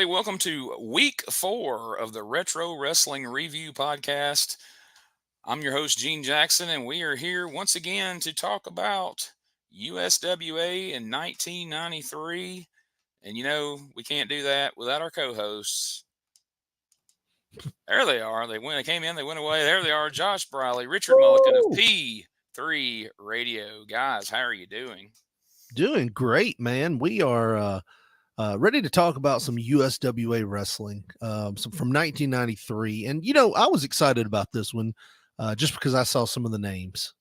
everybody. Welcome to week 4 of the Retro Wrestling Review Podcast. I'm your host, Gene Jackson, and we are here once again to talk about USWA in 1993. And we can't do that without our co-hosts. There they are. They came in, they went away. There they are. Josh Briley, Richard Mullikin of P3 Radio. Guys, how are you doing? Doing great, man. We are ready to talk about some USWA wrestling, from 1993. And, I was excited about this one just because I saw some of the names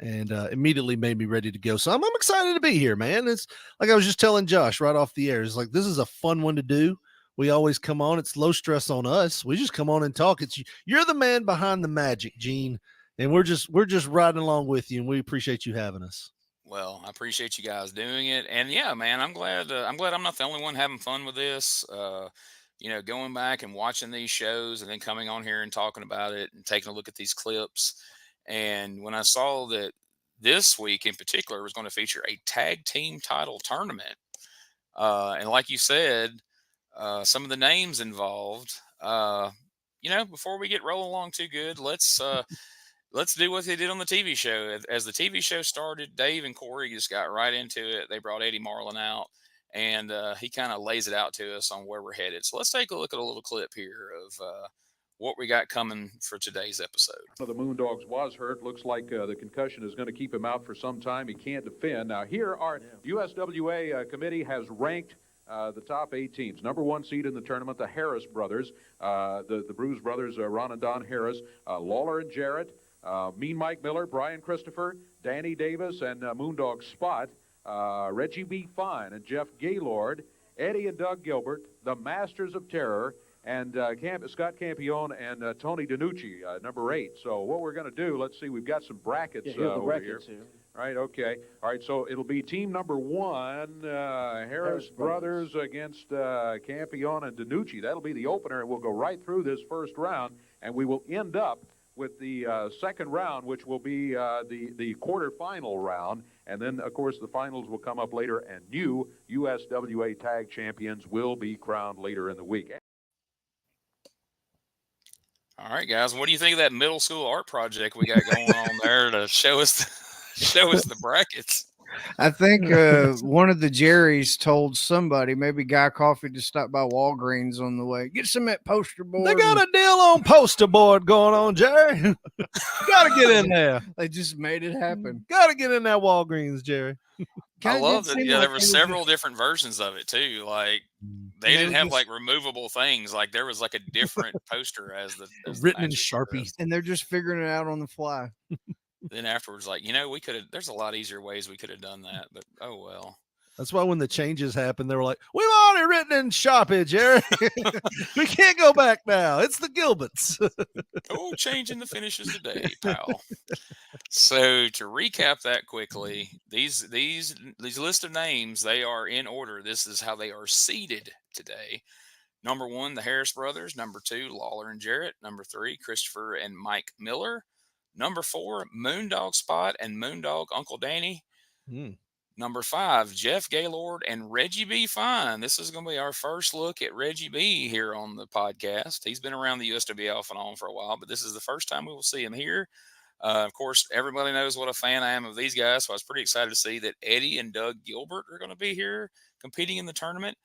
and immediately made me ready to go. So I'm excited to be here, man. It's like I was just telling Josh right off the air. It's like, this is a fun one to do. We always come on. It's low stress on us. We just come on and talk. You're the man behind the magic, Gene. And we're just riding along with you, and we appreciate you having us. Well, I appreciate you guys doing it, and yeah, man, I'm glad I'm not the only one having fun with this. Going back and watching these shows, and then coming on here and talking about it, and taking a look at these clips. And when I saw that this week in particular was going to feature a tag team title tournament, and like you said, some of the names involved. Before we get rolling along too good, let's do what they did on the TV show. As the TV show started, Dave and Corey just got right into it. They brought Eddie Marlin out, and he kind of lays it out to us on where we're headed. So let's take a look at a little clip here of what we got coming for today's episode. One of the Moondogs was hurt. Looks like the concussion is going to keep him out for some time. He can't defend. Now, here our USWA committee has ranked the top 8 teams. Number 1 seed in the tournament, the Harris brothers, the Bruise brothers, Ron and Don Harris, Lawler and Jarrett, Mean Mike Miller, Brian Christopher, Danny Davis, and Moondog Spot, Reggie B. Fine and Jeff Gaylord, Eddie and Doug Gilbert, the Masters of Terror, and Scott Campione and Tony DeNucci, number 8. So what we're going to do, let's see, we've got some brackets over here. All right, okay. All right, so it'll be team number 1, Harris Brothers against Campione and DeNucci. That'll be the opener, and we'll go right through this first round, and we will end up with the second round, which will be the quarterfinal round. And then, of course, the finals will come up later, and new USWA tag champions will be crowned later in the week. All right, guys, what do you think of that middle school art project we got going on there to show us the brackets? I think one of the Jerrys told somebody, maybe Guy Coffee, to stop by Walgreens on the way. Get some of that poster board. They got a deal on poster board going on, Jerry. Got to get in there. They just made it happen. Got to get in that Walgreens, Jerry. I love that. Yeah, there were several different versions of it too. Like they didn't have like removable things. Like there was like a different poster as written in Sharpie, and they're just figuring it out on the fly. Then afterwards, like, we could have, there's a lot easier ways we could have done that, but oh well. That's why when the changes happened, they were like, we've already written in Sharpie, Jerry. We can't go back now. It's the Gilberts. Changing the finishes today, pal. So to recap that quickly, these list of names, they are in order. This is how they are seeded today. Number 1, the Harris brothers. Number 2, Lawler and Jarrett. Number 3, Christopher and Mike Miller. Number 4, Moondog Spot and Moondog Uncle Danny. Number 5, Jeff Gaylord and Reggie B. Fine. This is going to be our first look at Reggie B. here on the podcast. He's been around the USWA off and on for a while, but this is the first time we will see him here. Of course, everybody knows what a fan I am of these guys, so I was pretty excited to see that Eddie and Doug Gilbert are going to be here competing in the tournament.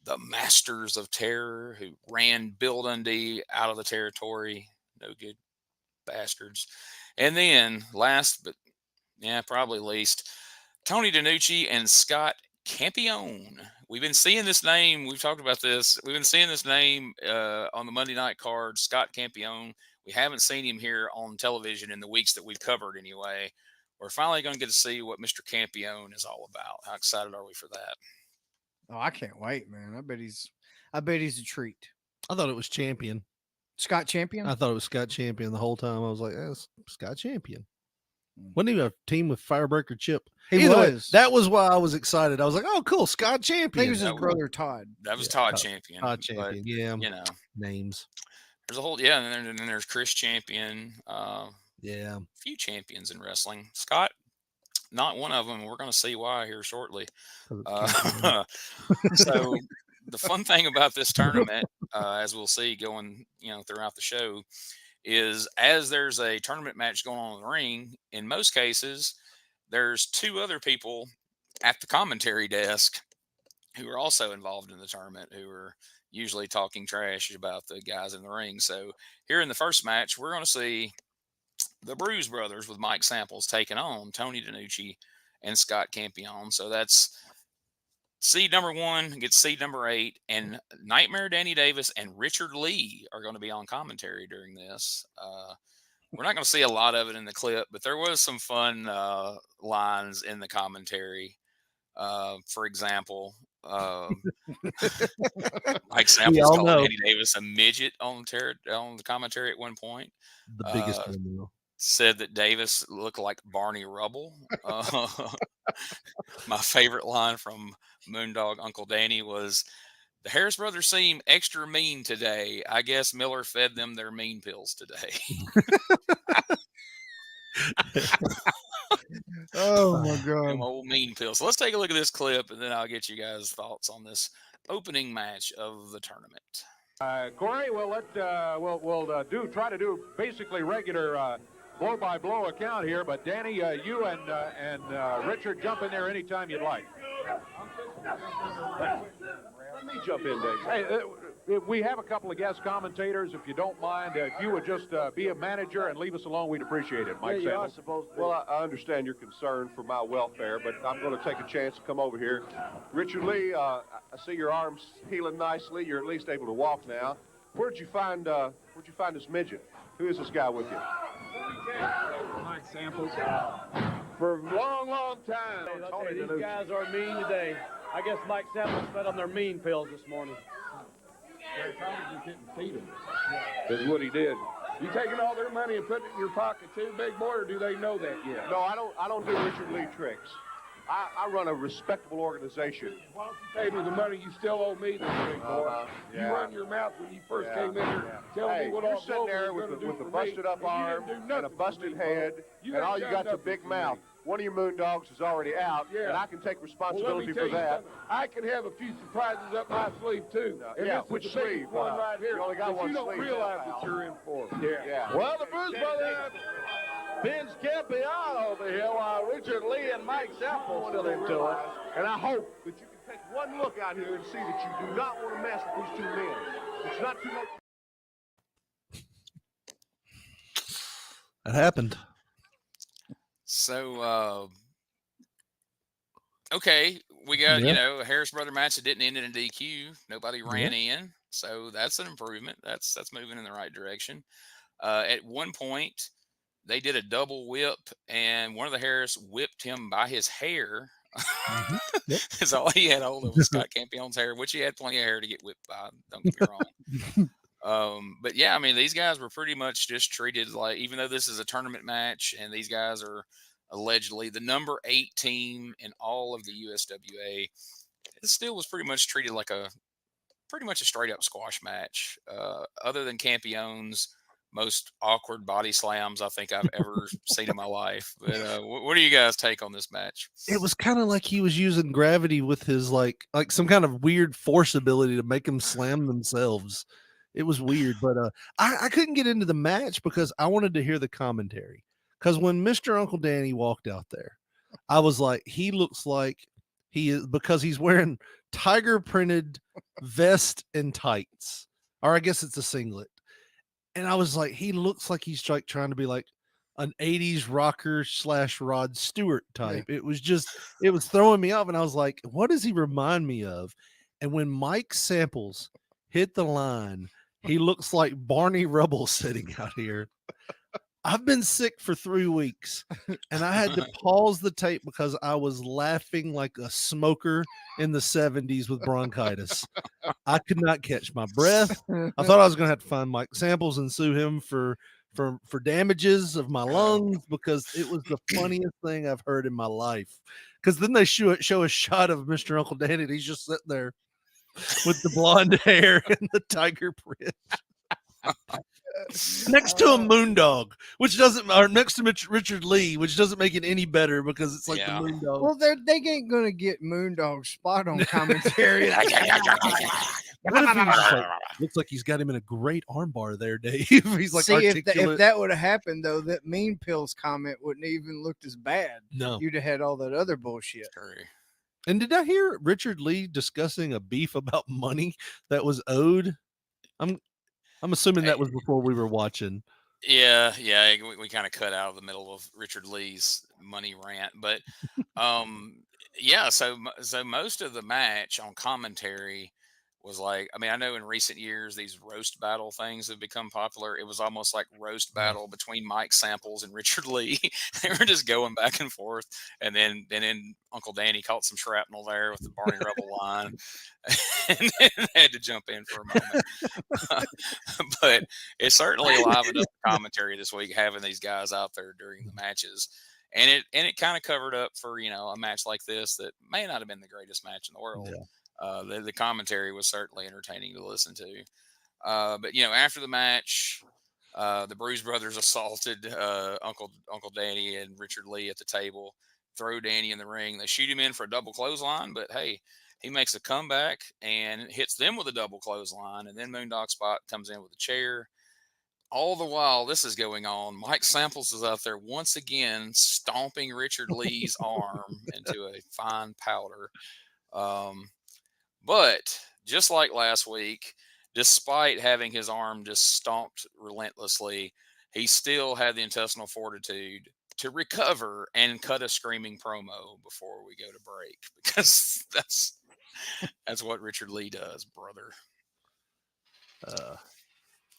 The Masters of Terror, who ran Bill Dundee out of the territory. No good bastards. And then last, but probably least, Tony DeNucci and Scott Campione. We've been seeing this name. We've talked about this. We've been seeing this name on the Monday night card, Scott Campione. We haven't seen him here on television in the weeks that we've covered anyway. We're finally going to get to see what Mr. Campione is all about. How excited are we for that? Oh, I can't wait, man. I bet he's a treat. I thought it was Champion. Scott Champion? I thought it was Scott Champion the whole time. I was like, that's Scott Champion. Wasn't he a team with Firebreaker Chip? Either was. That was why I was excited. I was like, oh, cool, Scott Champion. I think it was his brother Todd. That was Todd Champion. Todd Champion, but, names. There's a whole, and then there's Chris Champion. A few champions in wrestling. Scott, not one of them. We're going to see why here shortly. So the fun thing about this tournament, as we'll see going, throughout the show, is as there's a tournament match going on in the ring, in most cases, there's two other people at the commentary desk who are also involved in the tournament, who are usually talking trash about the guys in the ring. So here in the first match, we're going to see the Bruise Brothers with Mike Samples taking on Tony DeNucci and Scott Campione. So that's seed number 1 gets seed number 8, and Nightmare Danny Davis and Richard Lee are going to be on commentary during this. We're not going to see a lot of it in the clip, but there was some fun lines in the commentary. For example, Mike Samples called Danny Davis a midget on the commentary at one point. The biggest one. Said that Davis looked like Barney Rubble. My favorite line from Moondog Uncle Danny was, "The Harris brothers seem extra mean today. I guess Miller fed them their mean pills today." Oh my God. Them old mean pills. So let's take a look at this clip, and then I'll get you guys' thoughts on this opening match of the tournament. Corey, we'll try to do basically regular blow-by-blow account here, but Danny, you and Richard, jump in there anytime you'd like. Let me jump in, Dave. Hey, we have a couple of guest commentators. If you don't mind, if you would just be a manager and leave us alone, we'd appreciate it. Mike Samples. Well, I understand your concern for my welfare, but I'm going to take a chance to come over here. Richard Lee, I see your arms healing nicely. You're at least able to walk now. Where'd you find this midget? Who is this guy with you? Mike Samples. For a long, long time. Hey, these guys are mean today. I guess Mike Samples fed on their mean pills this morning. They probably didn't feed them. That's what he did. You taking all their money and putting it in your pocket too, big boy, or do they know that yet? No, I don't do Richard Lee tricks. I run a respectable organization. Why don't you pay me the money you still owe me, then, big boy? Yeah. You run your mouth when you first came in here telling me what you're all sitting there with a busted up arm and a busted head, and all you got's a big mouth. One of your Moondogs is already out, and I can take responsibility for that. I can have a few surprises up my sleeve, too. And yeah, this which is the sleeve? one right here. You only got one you don't sleeve. realize what you're in for. Yeah. Well, the Bruise Brothers, Vince Campione over here, while Richard Lee and Mike Samples still into it. And I hope that you can take one look out here and see that you do not want to mess with these two men. It's not too late. That happened. So, okay, we got, a Harris brother match that didn't end in a DQ. Nobody ran in. So that's an improvement. That's moving in the right direction. At one point, they did a double whip, and one of the Harris whipped him by his hair. That's all he had hold of was Scott Campione's hair, which he had plenty of hair to get whipped by. Don't get me wrong. But yeah, I mean, these guys were pretty much just treated like, even though this is a tournament match and these guys are allegedly the number 8 team in all of the USWA, it still was pretty much treated like a straight up squash match. Other than Campione's most awkward body slams I think I've ever seen in my life. But what do you guys take on this match? It was kind of like he was using gravity with his like some kind of weird force ability to make them slam themselves. It was weird, but I couldn't get into the match because I wanted to hear the commentary. Because when Mr. Uncle Danny walked out there, I was like, he looks like he is, because he's wearing tiger printed vest and tights, or I guess it's a singlet. And I was like, he looks like he's like trying to be like an 80s rocker / Rod Stewart type. Yeah. It was throwing me off. And I was like, what does he remind me of? And when Mike Samples hit the line, he looks like Barney Rubble sitting out here. I've been sick for 3 weeks, and I had to pause the tape because I was laughing like a smoker in the 70s with bronchitis. I could not catch my breath. I thought I was going to have to find Mike Samples and sue him for damages of my lungs, because it was the funniest thing I've heard in my life. Because then they show a shot of Mr. Uncle Danny, and he's just sitting there with the blonde hair and the tiger print. next to a Moondog, which doesn't, or next to Richard Lee, which doesn't make it any better because it's like Yeah. the Moondog. Well, they ain't gonna get Moondog spot on commentary. What if he was just like, looks like he's got him in a great armbar there, Dave. He's like See, articulate. if that would have happened though, that Mean Pills comment wouldn't even looked as bad. No. You'd have had all that other bullshit. And did I hear Richard Lee discussing a beef about money that was owed? I'm assuming that was before we were watching. Yeah, we kind of cut out of the middle of Richard Lee's money rant, but yeah. So most of the match on commentary was like, I mean, I know in recent years these roast battle things have become popular. It was almost like roast battle between Mike Samples and Richard Lee. They were just going back and forth, and then Uncle Danny caught some shrapnel there with the Barney Rubble line, and then had to jump in for a moment. But it certainly livened up the commentary this week, having these guys out there during the matches. And it kind of covered up for, a match like this that may not have been the greatest match in the world. Yeah. The commentary was certainly entertaining to listen to. But after the match, the Bruise Brothers assaulted Uncle Danny and Richard Lee at the table, throw Danny in the ring. They shoot him in for a double clothesline, but hey, he makes a comeback and hits them with a double clothesline, and then Moondog Spot comes in with a chair. All the while this is going on, Mike Samples is out there once again stomping Richard Lee's arm into a fine powder. But just like last week, despite having his arm just stomped relentlessly, he still had the intestinal fortitude to recover and cut a screaming promo before we go to break, because that's what Richard Lee does, brother.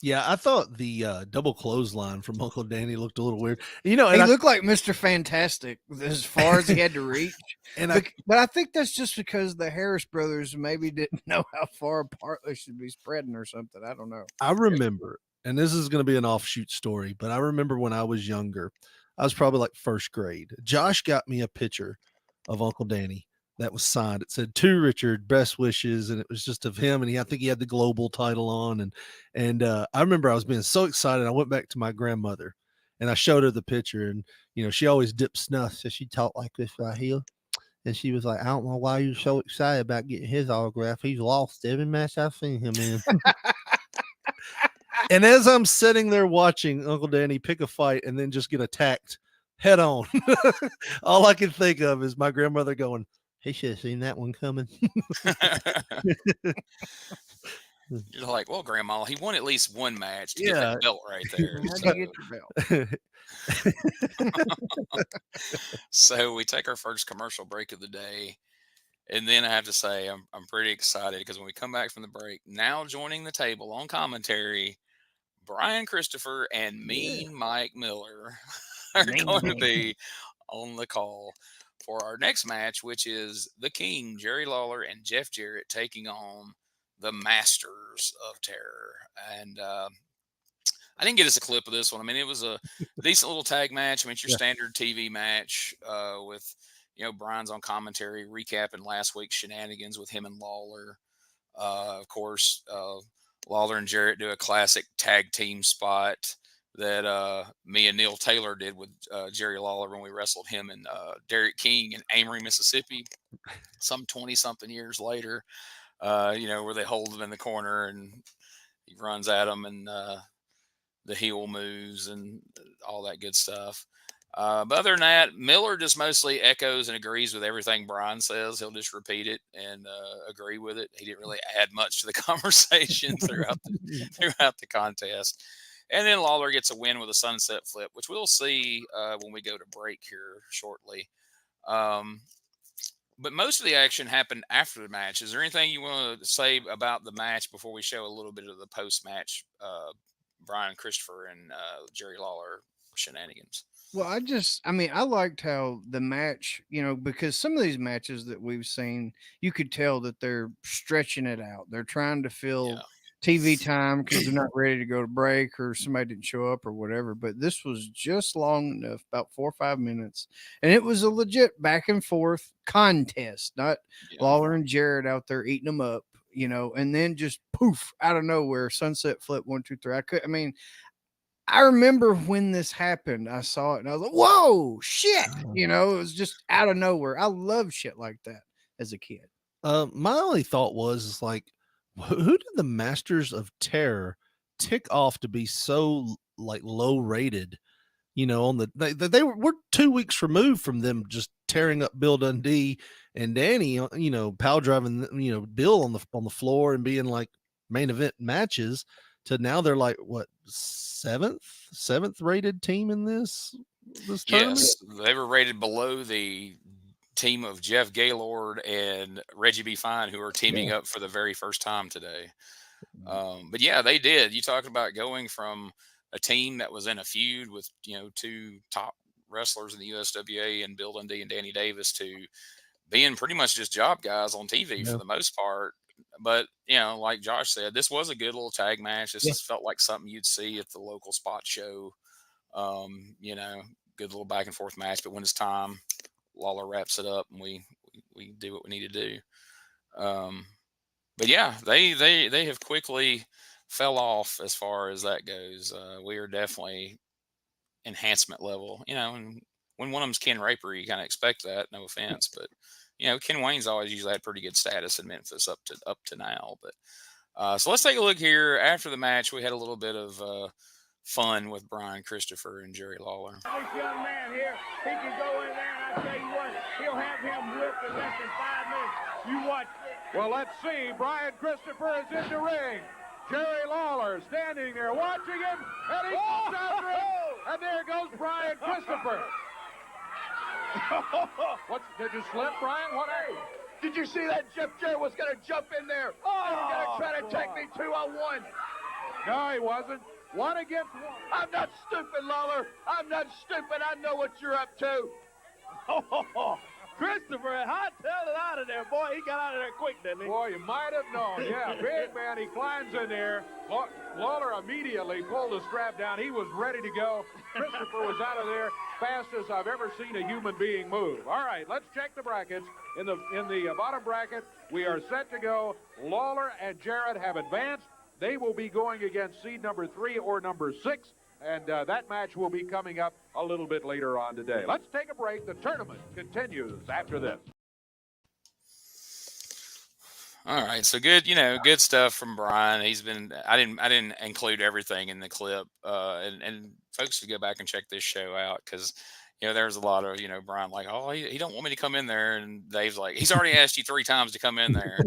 Yeah, I thought the double clothesline from Uncle Danny looked a little weird. He looked like Mr. Fantastic as far as he had to reach. But I think that's just because the Harris brothers maybe didn't know how far apart they should be spreading or something. I don't know. I remember, and this is going to be an offshoot story, but I remember when I was younger, I was probably like first grade. Josh got me a picture of Uncle Danny that was signed. It said, "To Richard, best wishes," and it was just of him. And I think he had the global title on. And I remember I was being so excited. I went back to my grandmother and I showed her the picture. And she always dipped snuff, so she talked like this right here. And she was like, "I don't know why you're so excited about getting his autograph. He's lost every match I've seen him in." And as I'm sitting there watching Uncle Danny pick a fight and then just get attacked head on, all I can think of is my grandmother going, "He should have seen that one coming." You're like, "Well, Grandma, he won at least one match to get that belt right there." So we take our first commercial break of the day. And then I have to say, I'm pretty excited because when we come back from the break, now joining the table on commentary, Brian Christopher and Mean Mike Miller are going to be on the call for our next match, which is the King, Jerry Lawler, and Jeff Jarrett taking on the Masters of Terror. And I didn't get us a clip of this one. I mean, it was a decent little tag match. I mean, it's your standard TV match with, Brian's on commentary recapping last week's shenanigans with him and Lawler. Of course, Lawler and Jarrett do a classic tag team spot that me and Neil Taylor did with Jerry Lawler when we wrestled him and Derek King in Amory, Mississippi, some 20-something years later, where they hold him in the corner and he runs at him and the heel moves and all that good stuff. But other than that, Miller just mostly echoes and agrees with everything Brian says. He'll just repeat it and agree with it. He didn't really add much to the conversation throughout the contest. And then Lawler gets a win with a sunset flip, which we'll see when we go to break here shortly. But most of the action happened after the match. Is there anything you want to say about the match before we show a little bit of the post-match Brian Christopher and Jerry Lawler shenanigans? Well, I liked how the match, because some of these matches that we've seen, you could tell that they're stretching it out. They're trying to fill TV time because they're not ready to go to break or somebody didn't show up or whatever. But this was just long enough, about 4 or 5 minutes. And it was a legit back and forth contest, not Lawler and Jarrett out there eating them up. and then just poof out of nowhere, sunset flip 1, 2, 3. I remember when this happened. I saw it and I was like, whoa, shit. It was just out of nowhere. I love shit like that as a kid. My only thought was like, who did the Masters of Terror tick off to be so like low rated? On they were 2 weeks removed from them just tearing up Bill Dundee and Danny, power driving, Bill on the floor and being like main event matches, to now they're like what, seventh rated team in this tournament? Yes, they were rated below the team of Jeff Gaylord and Reggie B. Fine, who are teaming up for the very first time today. But yeah, they did. You talked about going from a team that was in a feud with, 2 top wrestlers in the USWA and Bill Dundee and Danny Davis to being pretty much just job guys on TV for the most part. But, like Josh said, this was a good little tag match. This just felt like something you'd see at the local spot show. Good little back and forth match. But when it's time, Lawler wraps it up and we do what we need to do. But yeah, they have quickly fell off as far as that goes. We are definitely enhancement level, and when one of them's Ken Raper, you kind of expect that. No offense, but Ken Wayne's always usually had pretty good status in Memphis up to now. But so let's take a look here. After the match, we had a little bit of fun with Brian Christopher and Jerry Lawler. This young man here, he can go in there, and I tell you what, he'll have him whipped in less than 5 minutes. You watch. Well, let's see. Brian Christopher is in the ring. Jerry Lawler standing there watching him, and he goes after him, and there goes Brian Christopher. Did you slip, Brian? What happened? Did you see that Jeff Jarrett was going to jump in there? He was going to try to take me 2-on-1. No, he wasn't. 1 against 1. I'm not stupid, Lawler. I'm not stupid. I know what you're up to. Christopher, hightailed it out of there, boy. He got out of there quick, didn't he? Boy, you might have known. Yeah, big man. He climbs in there. Lawler immediately pulled the strap down. He was ready to go. Christopher was out of there fast as I've ever seen a human being move. All right, let's check the brackets. In the bottom bracket, we are set to go. Lawler and Jarrett have advanced. They will be going against seed number 3 or number 6. And that match will be coming up a little bit later on today. Let's take a break. The tournament continues after this. All right, so good, good stuff from Brian. I didn't include everything in the clip, and folks should go back and check this show out because there's a lot of Brian like, oh, he don't want me to come in there, and Dave's like, he's already asked you 3 times to come in there,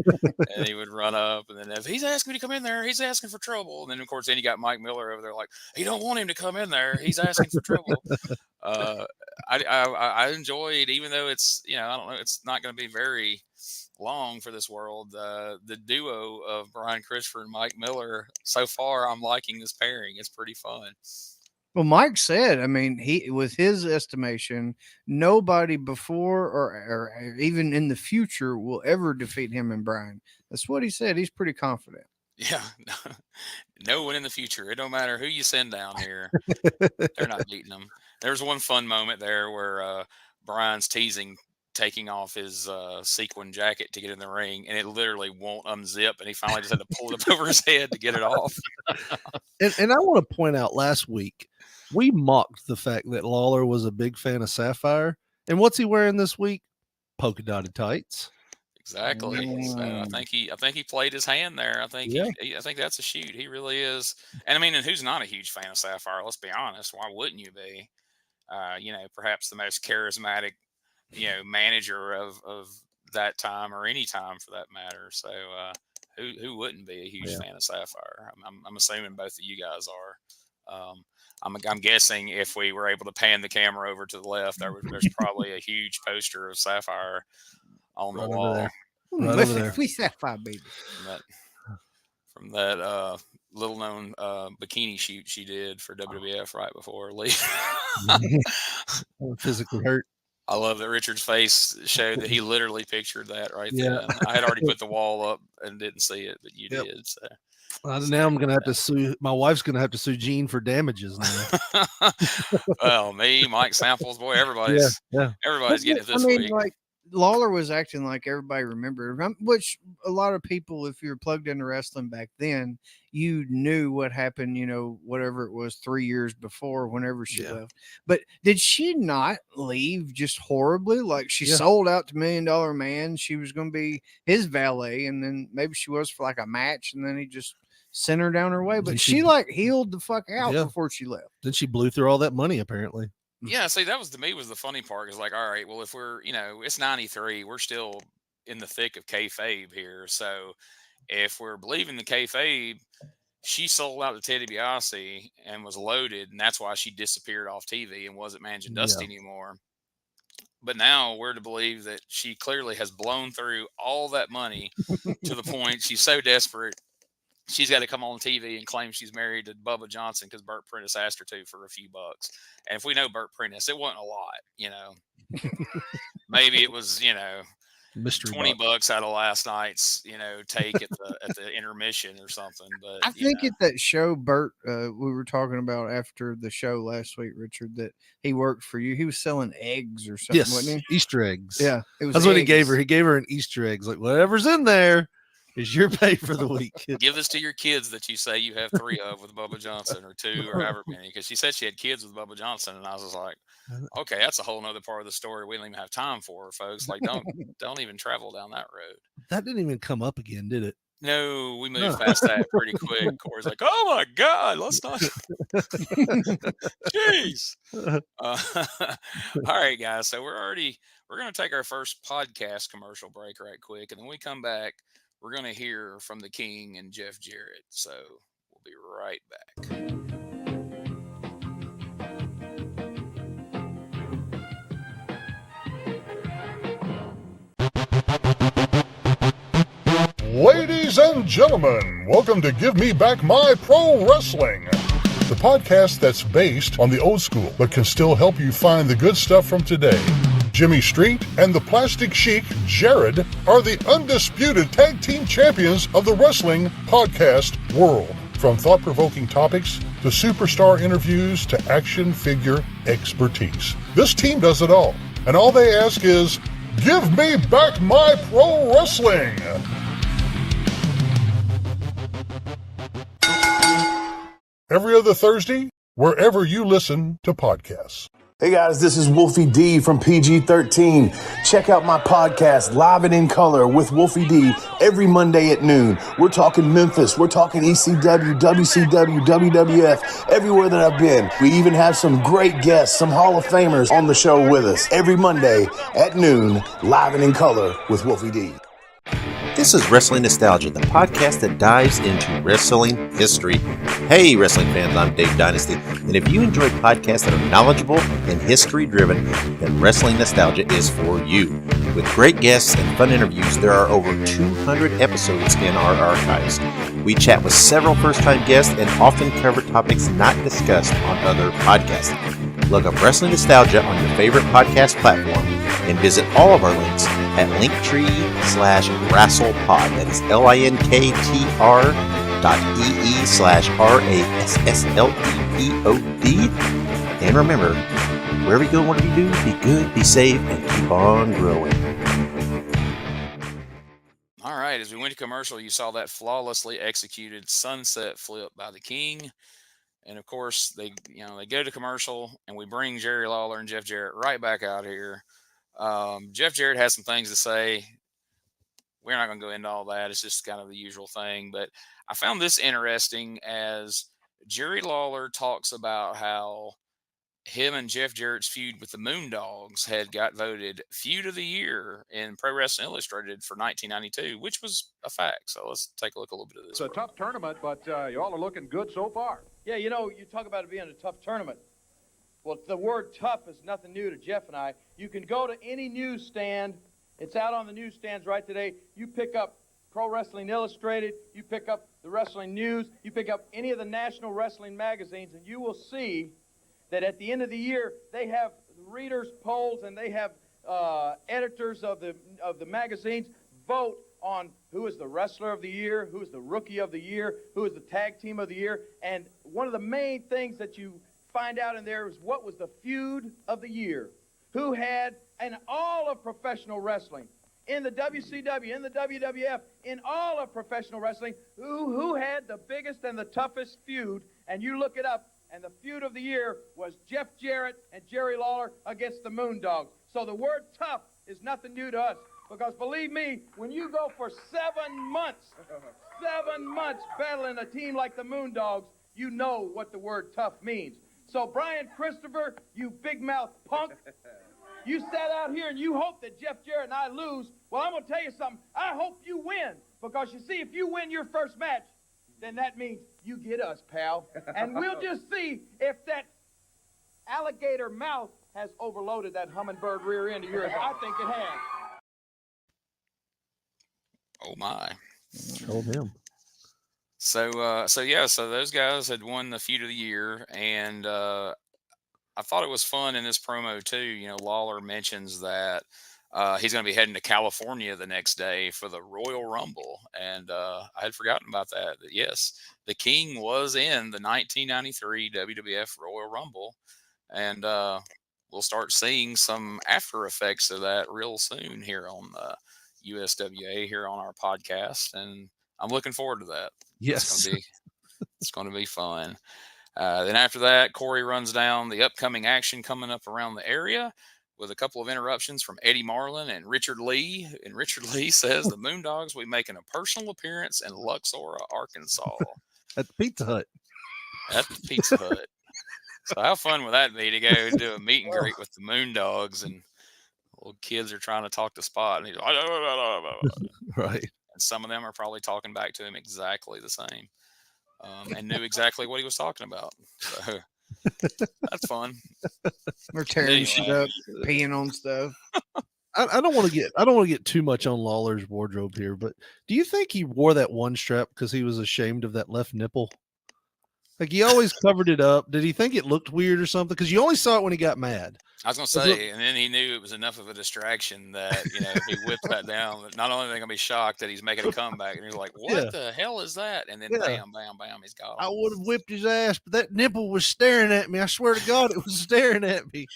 and he would run up, and then if he's asking me to come in there, he's asking for trouble, and then of course then you got Mike Miller over there like, he don't want him to come in there, he's asking for trouble. I enjoyed, even though it's I don't know, it's not going to be very long for this world. The duo of Brian Christopher and Mike Miller, so far, I'm liking this pairing. It's pretty fun. Well, Mike said, he, with his estimation, nobody before or even in the future will ever defeat him and Brian. That's what he said. He's pretty confident. Yeah, no one in the future. It don't matter who you send down here. They're not beating them. There's one fun moment there where Brian's taking off his sequin jacket to get in the ring, and it literally won't unzip, and he finally just had to pull it up over his head to get it off. And I want to point out, last week we mocked the fact that Lawler was a big fan of Sapphire, and what's he wearing this week? Polka dotted tights. Exactly. So I think he played his hand there. I think that's a shoot. He really is. And and who's not a huge fan of Sapphire? Let's be honest. Why wouldn't you be? Perhaps the most charismatic manager of that time, or any time for that matter. So who wouldn't be a huge fan of Sapphire? I'm assuming both of you guys are. I'm guessing if we were able to pan the camera over to the left, there's probably a huge poster of Sapphire on the wall. Right over there. We Sapphire, baby. From that little known bikini shoot she did for WWF right before leaving. Physically hurt. I love that Richard's face showed that he literally pictured that right there. I had already put the wall up and didn't see it, but you did. So now I'm going to have to sue. My wife's going to have to sue Gene for damages now. Well, me, Mike Samples, boy, everybody's getting it this week. Like Lawler was acting like everybody remembered, which a lot of people, if you were plugged into wrestling back then, you knew what happened, whatever it was 3 years before, whenever she left. But did she not leave just horribly? Like she sold out to $1 Million Man. She was going to be his valet, and then maybe she was for like a match, and then he just sent her down her way. But she like healed the fuck out before she left. Then she blew through all that money, apparently. Yeah, see, that was to me was the funny part. Is like, all right, well, if we're, it's '93, we're still in the thick of kayfabe here. So if we're believing the kayfabe, she sold out to Teddy DiBiase and was loaded, and that's why she disappeared off TV and wasn't managing Dusty anymore. But now we're to believe that she clearly has blown through all that money to the point she's so desperate. She's got to come on TV and claim she's married to Bubba Johnson because Burt Prentice asked her to for a few bucks. And if we know Burt Prentice, it wasn't a lot, Maybe it was, mystery $20 out of last night's, take at the intermission or something. But I think at that show, Burt, we were talking about after the show last week, Richard, that he worked for you. He was selling eggs or something, wasn't he? Easter eggs. Yeah, that's what he gave her. He gave her an Easter eggs, like whatever's in there is your pay for the week. Give this to your kids that you say you have 3 of with Bubba Johnson, or 2, or however many. Because she said she had kids with Bubba Johnson, and I was just like, okay, that's a whole nother part of the story we don't even have time for, folks. Like, don't even travel down that road. That didn't even come up again, did it? No, we moved past that pretty quick. Corey's like, oh my God, let's not. Jeez. All right, guys. So we're going to take our first podcast commercial break right quick. And then when we come back, we're going to hear from the King and Jeff Jarrett. So we'll be right back. Ladies and gentlemen, welcome to Give Me Back My Pro Wrestling, the podcast that's based on the old school but can still help you find the good stuff from today. Jimmy Street and the Plastic Chic, Jared, are the undisputed tag team champions of the wrestling podcast world. From thought-provoking topics to superstar interviews to action figure expertise. This team does it all, and all they ask is, give me back my pro wrestling! Every other Thursday, wherever you listen to podcasts. Hey guys, this is Wolfie D from PG-13. Check out my podcast, Live and in Color with Wolfie D, every Monday at noon. We're talking Memphis, we're talking ECW, WCW, WWF, everywhere that I've been. We even have some great guests, some Hall of Famers on the show with us. Every Monday at noon, Live and in Color with Wolfie D. This is Wrestling Nostalgia, the podcast that dives into wrestling history. Hey, wrestling fans, I'm Dave Dynasty, and if you enjoy podcasts that are knowledgeable and history-driven, then Wrestling Nostalgia is for you. With great guests and fun interviews, there are over 200 episodes in our archives. We chat with several first-time guests and often cover topics not discussed on other podcasts. Look up Wrestling Nostalgia on your favorite podcast platform and visit all of our links at linktree/WrestlePod. That is linktr.ee/RASSLEPOD. And remember, wherever you go, whatever you do, be good, be safe, and keep on growing. All right, as we went to commercial, you saw that flawlessly executed sunset flip by the King. And of course, they go to commercial, and we bring Jerry Lawler and Jeff Jarrett right back out here. Jeff Jarrett has some things to say. We're not going to go into all that. It's just kind of the usual thing. But I found this interesting as Jerry Lawler talks about how him and Jeff Jarrett's feud with the Moondogs had got voted Feud of the Year in Pro Wrestling Illustrated for 1992, which was a fact. So let's take a look at a little bit of this. It's a tough tournament, but you all are looking good so far. Yeah, you talk about it being a tough tournament. Well, the word tough is nothing new to Jeff and I. You can go to any newsstand. It's out on the newsstands right today. You pick up Pro Wrestling Illustrated. You pick up the Wrestling News. You pick up any of the national wrestling magazines, and you will see that at the end of the year, they have readers' polls and they have editors of the magazines vote on who is the wrestler of the year, who is the rookie of the year, who is the tag team of the year. And one of the main things that you find out in there is what was the feud of the year. who had, in all of professional wrestling, in the WCW, in the WWF, in all of professional wrestling, who had the biggest and the toughest feud, and you look it up, and the feud of the year was Jeff Jarrett and Jerry Lawler against the Moondogs. So the word tough is nothing new to us, because believe me, when you go for 7 months battling a team like the Moondogs, you know what the word tough means. So Brian Christopher, you big mouth punk, you sat out here and you hope that Jeff Jarrett and I lose. Well, I'm going to tell you something. I hope you win, because you see, if you win your first match, then that means you get us, pal. And we'll just see if that alligator mouth has overloaded that hummingbird rear end of yours. I think it has. Oh my. Told him. So those guys had won the feud of the year, and I thought it was fun in this promo too. You know, Lawler mentions that he's going to be heading to California the next day for the Royal Rumble, and I had forgotten about that. Yes, the King was in the 1993 WWF Royal Rumble, and we'll start seeing some after effects of that real soon here on USWA here on our podcast, and I'm looking forward to that. Yes, it's going to be fun. Then after that, Corey runs down the upcoming action coming up around the area with a couple of interruptions from Eddie Marlin and Richard Lee. And Richard Lee says the Moondogs will be making a personal appearance in Luxor, Arkansas. At the Pizza Hut. At the Pizza Hut. So how fun would that be to go and do a meet and greet with the Moondogs, and little kids are trying to talk to Spot, and he's like, right. And some of them are probably talking back to him exactly the same, and knew exactly what he was talking about. So that's fun. We're tearing shit up, peeing on stuff. I don't want to get too much on Lawler's wardrobe here, but do you think he wore that one strap because he was ashamed of that left nipple? Like, he always covered it up. Did he think it looked weird or something? Because you only saw it when he got mad. I was going to say, and then he knew it was enough of a distraction that, you know, if he whipped that down, not only are they going to be shocked that he's making a comeback, and he's like, what the hell is that? And then bam, bam, bam, he's got him. I would have whipped his ass, but that nipple was staring at me. I swear to God, it was staring at me.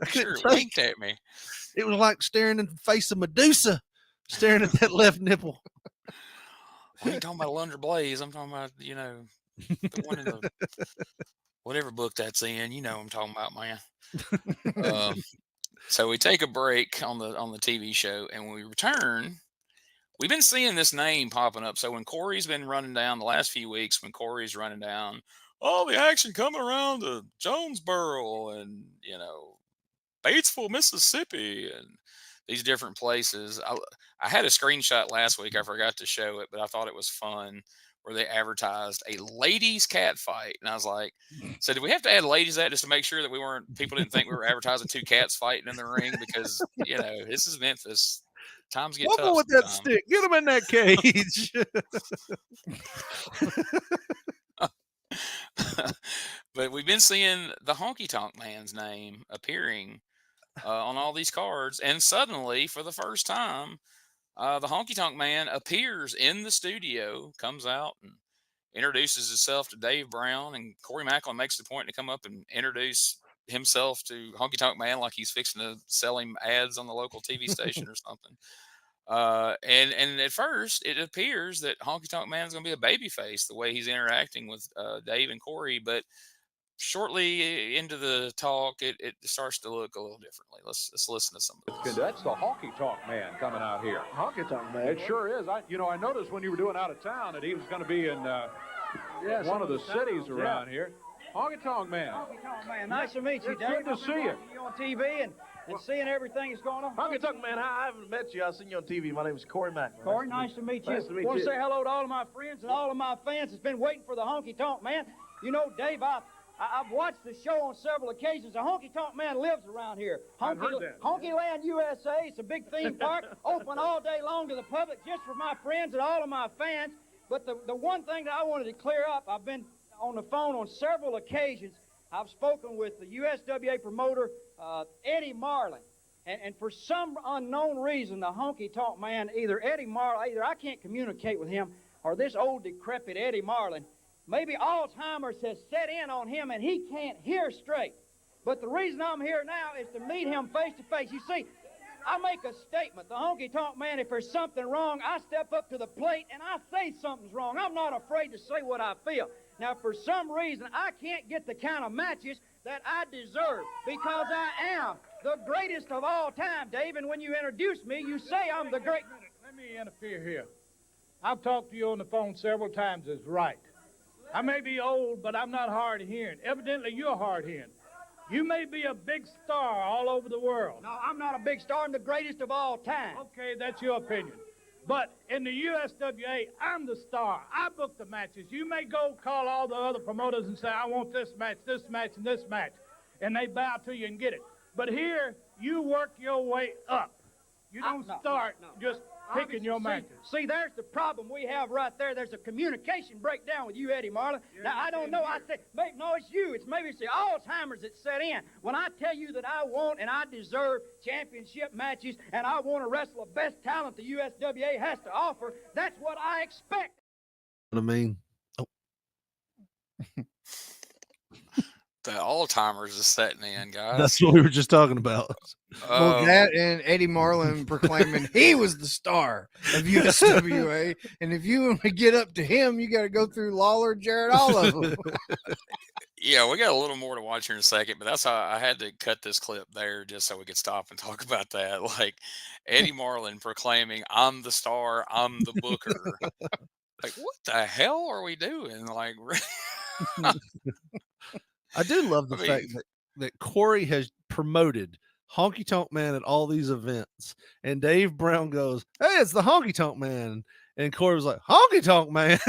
Sure, winked at me. It was like staring in the face of Medusa, staring at that left nipple. I ain't talking about Lunder Blaze. I'm talking about, you know, the one in the whatever book that's in. You know what I'm talking about, man. So we take a break on the TV show, and when we return, we've been seeing this name popping up. So when Corey's been running down the last few weeks, when Corey's running down all the action coming around to Jonesboro and, you know, Batesville, Mississippi, and these different places. I had a screenshot last week. I forgot to show it, but I thought it was fun, where they advertised a ladies cat fight. And I was like, so did we have to add ladies that just to make sure that people didn't think we were advertising two cats fighting in the ring? Because, you know, this is Memphis. Times get tough. With that stick. Get him in that cage. But we've been seeing the Honky Tonk Man's name appearing on all these cards. And suddenly, for the first time, the Honky Tonk Man appears in the studio, comes out and introduces himself to Dave Brown, and Corey Macklin makes the point to come up and introduce himself to Honky Tonk Man like he's fixing to sell him ads on the local TV station or something. And at first, it appears that Honky Tonk Man is going to be a babyface the way he's interacting with Dave and Corey, but shortly into the talk, it starts to look a little differently. Let's listen to some of this. That's the Honky Tonk Man coming out here. Honky Tonk Man. It sure is. I noticed when you were doing Out of Town that he was going to be in one of the cities around here. Honky Tonk Man. Honky Tonk Man. Nice to meet you, Dave. Good to see you. You on TV and seeing everything that's going on. Honky Tonk Man, I haven't met you. I've seen you on TV. My name is Corey Macklin. Corey, nice to meet you. Nice to meet I want you. to say hello to all of my friends and all of my fans that's been waiting for the Honky Tonk Man. You know, Dave, I've watched the show on several occasions. The Honky Tonk Man lives around here. Honkyland, USA. It's a big theme park, open all day long to the public, just for my friends and all of my fans. But the one thing that I wanted to clear up, I've been on the phone on several occasions. I've spoken with the USWA promoter, Eddie Marlin. And for some unknown reason, the Honky Tonk Man, either I can't communicate with him, or this old decrepit Eddie Marlin, maybe Alzheimer's has set in on him and he can't hear straight. But the reason I'm here now is to meet him face to face. You see, I make a statement. The Honky Tonk Man, if there's something wrong, I step up to the plate and I say something's wrong. I'm not afraid to say what I feel. Now, for some reason, I can't get the kind of matches that I deserve because I am the greatest of all time, Dave. And when you introduce me, you say I'm the great. Let me interfere here. I've talked to you on the phone several times as right. I may be old, but I'm not hard of hearing. Evidently, you're hard of hearing. You may be a big star all over the world. No, I'm not a big star. I'm the greatest of all time. Okay, that's your opinion. But in the USWA, I'm the star. I book the matches. You may go call all the other promoters and say, I want this match, and this match. And they bow to you and get it. But here, you work your way up. You don't start just picking your matches. See, there's the problem we have right there. There's a communication breakdown with you, Eddie Marlin. Now, I don't know. I say, no, it's you. Maybe it's the Alzheimer's that set in. When I tell you that I want and I deserve championship matches and I want to wrestle the best talent the USWA has to offer, that's what I expect. I mean, The Alzheimer's is setting in, guys. that's what we were just talking about. Well, that and Eddie Marlin proclaiming he was the star of USWA, and if you want to get up to him, you got to go through Lawler, Jarrett, all of them. Yeah, we got a little more to watch here in a second, but that's how I had to cut this clip there just so we could stop and talk about that. Like Eddie Marlin proclaiming, I'm the star, I'm the booker. Like, what the hell are we doing? Like, I do love the fact that Corey has promoted Honky Tonk Man at all these events, and Dave Brown goes, "Hey, it's the Honky Tonk Man," and Corey was like, "Honky Tonk Man,"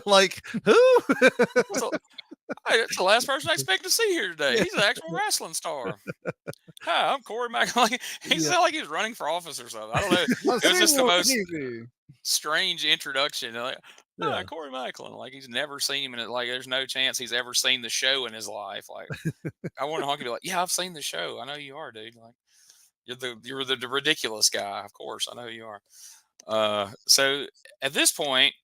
like who? That's the last person I expect to see here today. He's an actual wrestling star. Hi, I'm Corey Macklin. He sounded like he was running for office or something. I don't know. It was just the most strange introduction. Like, hi, Corey Macklin. Like he's never seen him, and like there's no chance he's ever seen the show in his life. Like I want Honky to be like, yeah, I've seen the show. I know you are, dude. Like you're the ridiculous guy. Of course, I know you are. So at this point,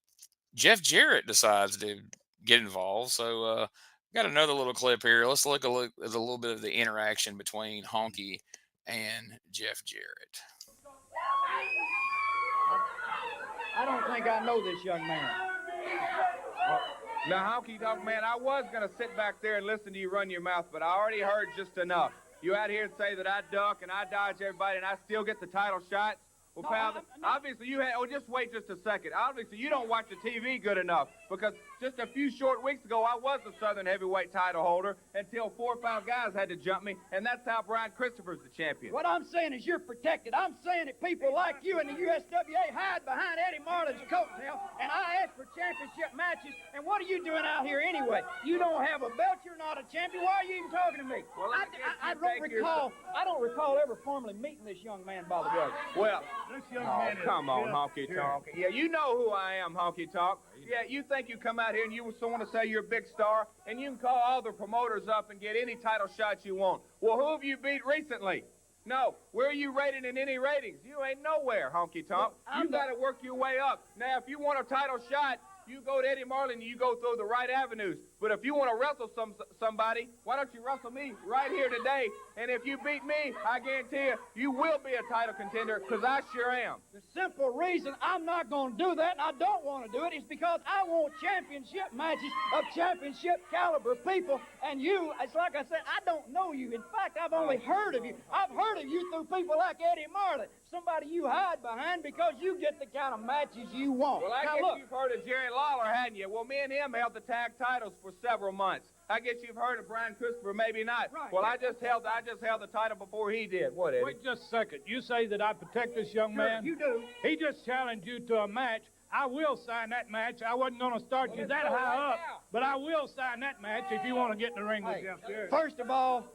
Jeff Jarrett decides to get involved. So got another little clip here. Let's look at a little bit of the interaction between Honky and Jeff Jarrett. I don't think I know this young man. Now, Honky Tonk Man, I was going to sit back there and listen to you run your mouth, but I already heard just enough. You out here and say that I duck and I dodge everybody and I still get the title shots? Well, pal, obviously you had, just wait just a second. Obviously you don't watch the TV good enough because just a few short weeks ago I was the Southern Heavyweight title holder until 4 or 5 guys had to jump me, and that's how Brian Christopher's the champion. What I'm saying is you're protected. I'm saying that people like you in the USWA hide behind Eddie Marlin's coattail, and I ask for championship matches, and what are you doing out here anyway? You don't have a belt, you're not a champion. Why are you even talking to me? Well, I don't recall ever formally meeting this young man, by the way. Well, come on, Honky Tonk. Yeah, you know who I am, Honky Tonk. Yeah, you think you come out here and you want to say you're a big star, and you can call all the promoters up and get any title shots you want. Well, who have you beat recently? No. Where are you rated in any ratings? You ain't nowhere, Honky Tonk. You got to work your way up. Now, if you want a title shot, you go to Eddie Marlin and you go through the right avenues. But if you want to wrestle somebody, why don't you wrestle me right here today? And if you beat me, I guarantee you will be a title contender, because I sure am. The simple reason I'm not going to do that, and I don't want to do it, is because I want championship matches of championship caliber people. And you, it's like I said, I don't know you. In fact, I've only heard of you. I've heard of you through people like Eddie Marlin, somebody you hide behind because you get the kind of matches you want. Well, I guess you've heard of Jerry Lawler, hadn't you? Well, me and him held the tag titles for several months. I guess you've heard of Brian Christopher, maybe not. Right. Well, I just held the title before he did. What, Eddie? Wait just a second. You say that I protect this young man? You do. He just challenged you to a match. I will sign that match. I wasn't going to start you that high up, but I will sign that match if you want to get in the ring with Jeff Jarrett. First of all,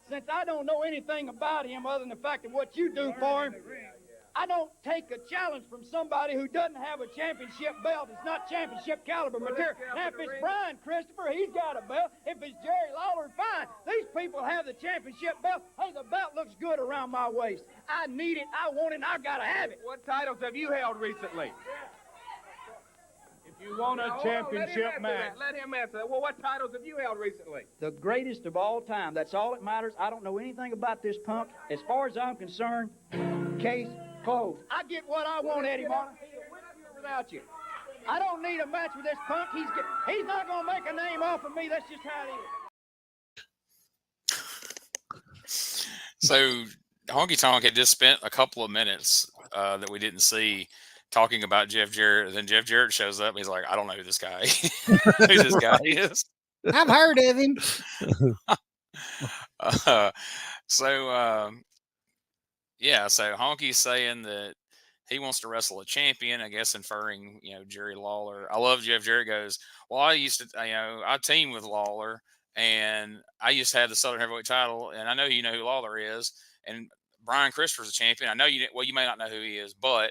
since I don't know anything about him other than the fact of what you do for him, I don't take a challenge from somebody who doesn't have a championship belt. It's not championship caliber material. Now, if it's Brian Christopher, he's got a belt. If it's Jerry Lawler, fine. These people have the championship belt. Hey, the belt looks good around my waist. I need it, I want it, and I've got to have it. What titles have you held recently? If You won a championship match. Let him answer that. Well, what titles have you held recently? The greatest of all time. That's all that matters. I don't know anything about this punk. As far as I'm concerned, case closed. I get what I want, Eddie Martin. Without you. I don't need a match with this punk. He's not going to make a name off of me. That's just how it is. So Honky Tonk had just spent a couple of minutes that we didn't see talking about Jeff Jarrett. Then Jeff Jarrett shows up. He's like, I don't know who this guy who this guy is. I've heard of him. So Honky's saying that he wants to wrestle a champion, I guess inferring, Jerry Lawler. I love Jeff Jarrett goes, well, I used to, I teamed with Lawler and I used to have the Southern Heavyweight title. And I know you know who Lawler is. And Brian Christopher's a champion. I know you may not know who he is, but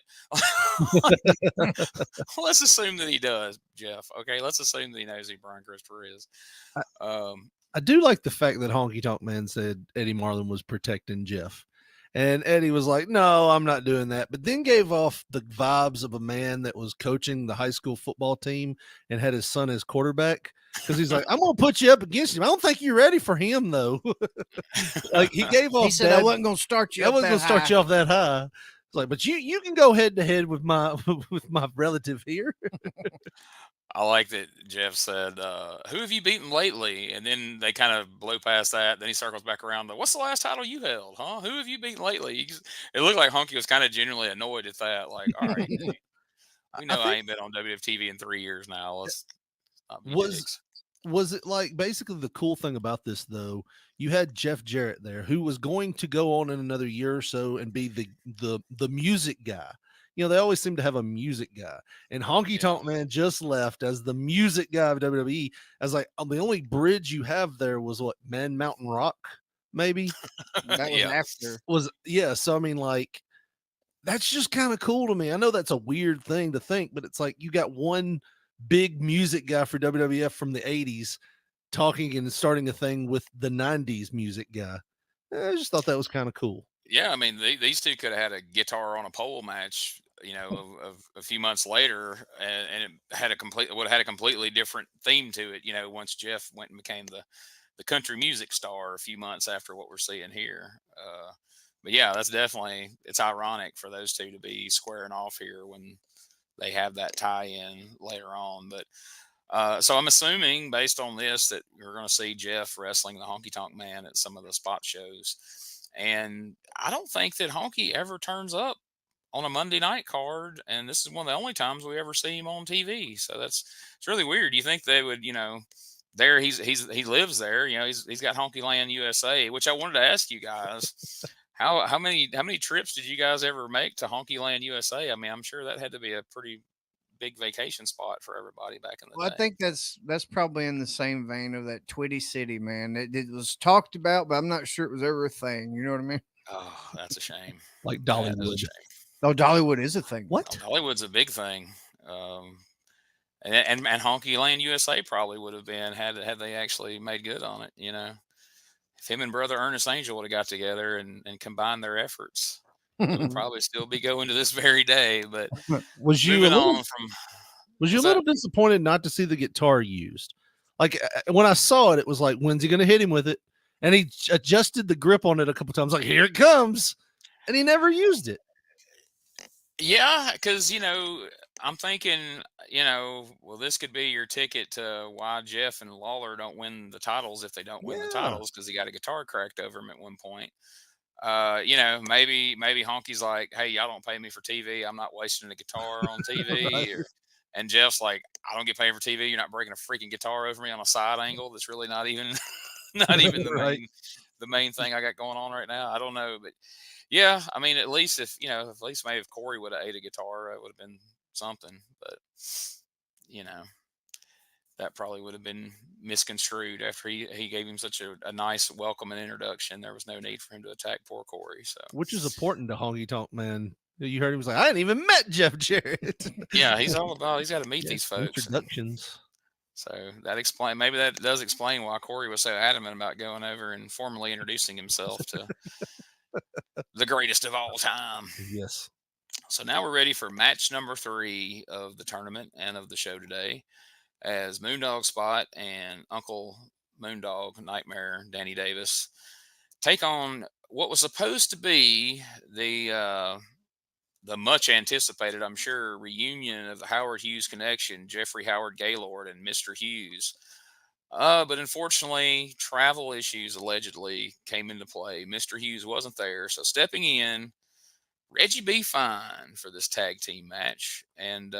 let's assume that he does, Jeff. Okay, let's assume that he knows who Brian Christopher is. I do like the fact that Honky Tonk Man said Eddie Marlin was protecting Jeff. And Eddie was like, no, I'm not doing that. But then gave off the vibes of a man that was coaching the high school football team and had his son as quarterback. Because he's like, I'm going to put you up against him. I don't think you're ready for him, though. Like he gave off. He said, I wasn't going to start you. I wasn't going to start you off that high. It's like, but you can go head to head with my relative here. I like that Jeff said, who have you beaten lately? And then they kind of blow past that. Then he circles back around to, what's the last title you held, huh? Who have you beaten lately? It looked like Honky was kind of genuinely annoyed at that. Like, all right, we know I ain't been on WFTV in 3 years now. Let's not be dicks. Was it like basically the cool thing about this, though? You had Jeff Jarrett there who was going to go on in another year or so and be the music guy. They always seem to have a music guy, and Honky Tonk Man just left as the music guy of WWE. I was like, the only bridge you have there was what, Man Mountain Rock, maybe. That was after. So I mean, like, that's just kind of cool to me. I know that's a weird thing to think, but it's like you got one big music guy for WWF from the 80s talking and starting a thing with the 90s music guy. I just thought that was kind of cool. Yeah, I mean, these two could have had a guitar on a pole match, of a few months later, and it would have had a completely different theme to it. Once Jeff went and became the country music star a few months after what we're seeing here. But yeah, it's ironic for those two to be squaring off here when they have that tie-in later on. But so I'm assuming based on this that you're going to see Jeff wrestling the Honky Tonk Man at some of the spot shows. And I don't think that Honky ever turns up on a Monday night card. And this is one of the only times we ever see him on TV. So it's really weird. You think they would, there he lives there, he's got Honky Land USA, which I wanted to ask you guys, how many trips did you guys ever make to Honky Land USA? I mean, I'm sure that had to be a pretty big vacation spot for everybody back in the day. I think that's probably in the same vein of that Twitty City, man. It was talked about, but I'm not sure it was ever a thing. You know what I mean? Oh, that's a shame. Like Dollywood. Oh, Dollywood is a thing. What? Dollywood's a big thing. And Honky Land USA probably would have been had they actually made good on it. If him and brother Ernest Angel would have got together and combined their efforts, it would probably still be going to this very day. But was you a little disappointed not to see the guitar used? Like when I saw it, it was like, when's he going to hit him with it? And he adjusted the grip on it a couple times, like, here it comes, and he never used it. Yeah, because I'm thinking, well, this could be your ticket to why Jeff and Lawler don't win the titles if they don't win the titles, because he got a guitar cracked over him at one point. Maybe Honky's like, hey, y'all don't pay me for TV. I'm not wasting a guitar on TV. Right. And Jeff's like, I don't get paid for TV. You're not breaking a freaking guitar over me on a side angle. That's really not even Right. the main thing I got going on right now. I don't know, but yeah, I mean, at least maybe if Corey would have ate a guitar, it would have been something. But that probably would have been misconstrued after he gave him such a nice welcome and introduction. There was no need for him to attack poor Corey. So, which is important to Honky Tonk Man. You heard him was like, I hadn't even met Jeff Jarrett. Yeah, he's all about, he's got to meet these folks. Introductions. So maybe that does explain why Corey was so adamant about going over and formally introducing himself to the greatest of all time. Yes. So now we're ready for match number 3 of the tournament and of the show today, as Moondog Spot and Uncle Moondog Nightmare Danny Davis take on what was supposed to be the much anticipated, I'm sure, reunion of the Howard Hughes connection, Jeffrey Howard Gaylord and Mr. Hughes. But unfortunately, travel issues allegedly came into play. Mr. Hughes wasn't there, so stepping in, Reggie B. Fine for this tag team match. And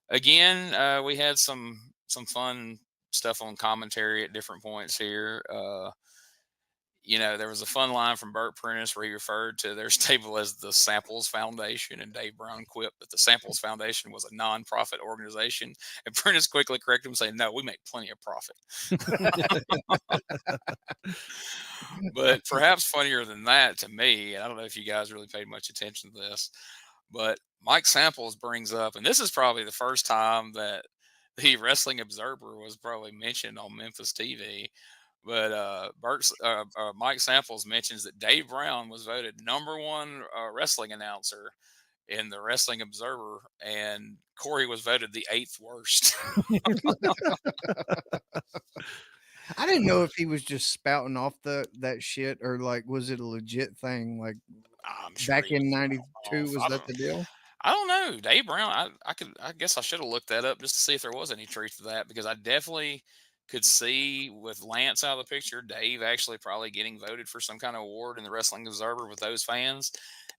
again, we had some fun stuff on commentary at different points here. There was a fun line from Burt Prentice where he referred to their stable as the Samples Foundation, and Dave Brown quipped that the Samples Foundation was a non-profit organization. And Prentice quickly corrected him, saying, "No, we make plenty of profit." But perhaps funnier than that to me, I don't know if you guys really paid much attention to this, but Mike Samples brings up, and this is probably the first time that the Wrestling Observer was probably mentioned on Memphis TV. But Mike Samples mentions that Dave Brown was voted #1 wrestling announcer in the Wrestling Observer, and Corey was voted the 8th worst. I didn't know if he was just spouting off that shit, or like, was it a legit thing? Like, I'm sure back in '92, was that the deal? I don't know. Dave Brown, I guess I should have looked that up just to see if there was any truth to that, because I definitely could see, with Lance out of the picture, Dave actually probably getting voted for some kind of award in the Wrestling Observer with those fans.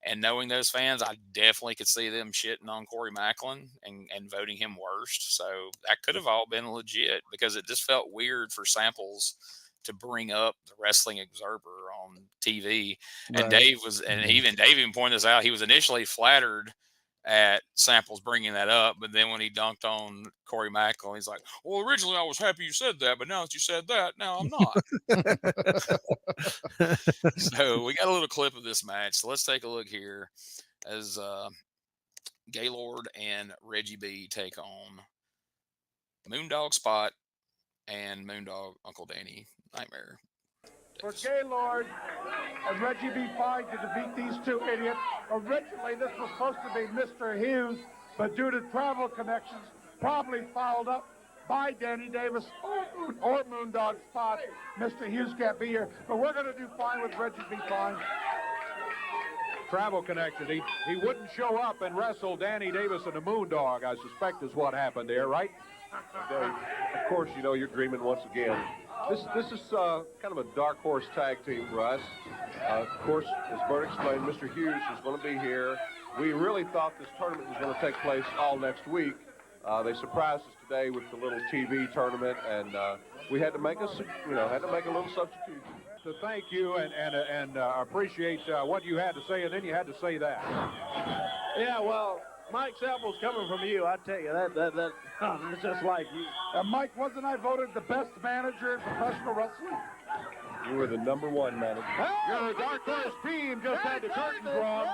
And knowing those fans, I definitely could see them shitting on Corey Macklin and voting him worst. So that could have all been legit, because it just felt weird for Samples to bring up the Wrestling Observer on TV. And Right. Dave even pointed this out. He was initially flattered at Samples bringing that up, but then when he dunked on Corey Macklin, he's like, "Well, originally I was happy you said that, but now that you said that, now I'm not." So we got a little clip of this match. So let's take a look here as Gaylord and Reggie B take on Moondog Spot and Moondog Uncle Danny Nightmare. For Gaylord and Reggie B. Fine to defeat these two idiots. Originally, this was supposed to be Mr. Hughes, but due to travel connections, probably fouled up by Danny Davis or Moondog Spot. Mr. Hughes can't be here, but we're going to do fine with Reggie B. Fine. Travel connection. He wouldn't show up and wrestle Danny Davis and the Moondog, I suspect, is what happened there, right? Dave, of course, you know you're dreaming once again. This is kind of a dark horse tag team for us. Of course, as Bert explained, Mr. Hughes is going to be here. We really thought this tournament was going to take place all next week. They surprised us today with the little TV tournament, and we had to make a little substitution. So thank you and appreciate what you had to say, and then you had to say that. Yeah, well, Mike Samples coming from you, I tell you, that's just like you. Mike, wasn't I voted the best manager in professional wrestling? You were the #1 manager. Your dark horse team just had the curtains drawn.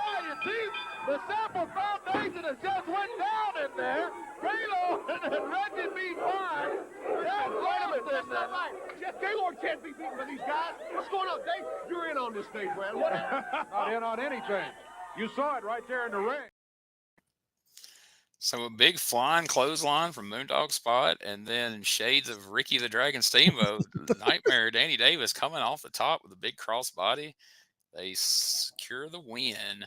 The Sample Foundation has just went down in there. Gaylord and Reggie B. Fine. That's right. Jeff Gaylord can't be beaten by these guys. What's going on, Dave? You're in on this stage, man. Not in on anything. You saw it right there in the ring. So a big flying clothesline from Moondog Spot, and then shades of Ricky the Dragon Steamboat, Nightmare Danny Davis coming off the top with a big cross body. They secure the win.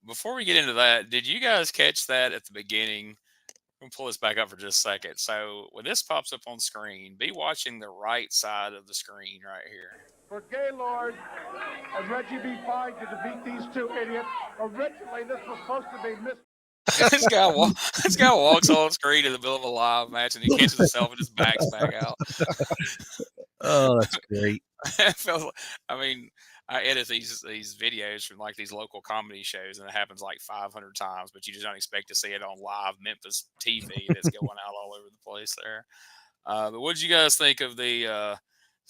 Before we get into that, did you guys catch that at the beginning? I'm going to pull this back up for just a second. So when this pops up on screen, be watching the right side of the screen right here. For Gaylord and Reggie B. Fine to defeat these two idiots. Originally, this was supposed to be Mr. This guy walks on screen in the middle of a live match, and he catches himself and just backs back out. Oh, that's great. I edit these videos from like these local comedy shows, and it happens like 500 times, but you just don't expect to see it on live Memphis TV that's going out all over the place there. But what did you guys think of the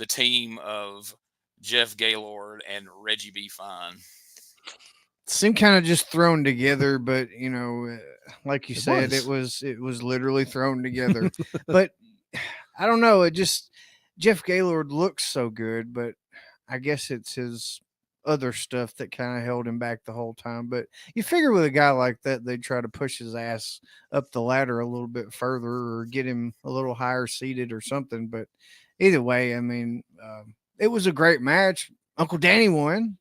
team of Jeff Gaylord and Reggie B. Fine? Seemed kind of just thrown together, but like you said, it was literally thrown together. But I don't know. Jeff Gaylord looks so good, but I guess it's his other stuff that kind of held him back the whole time. But you figure with a guy like that, they'd try to push his ass up the ladder a little bit further or get him a little higher seated or something. But either way, I mean, it was a great match. Uncle Danny won,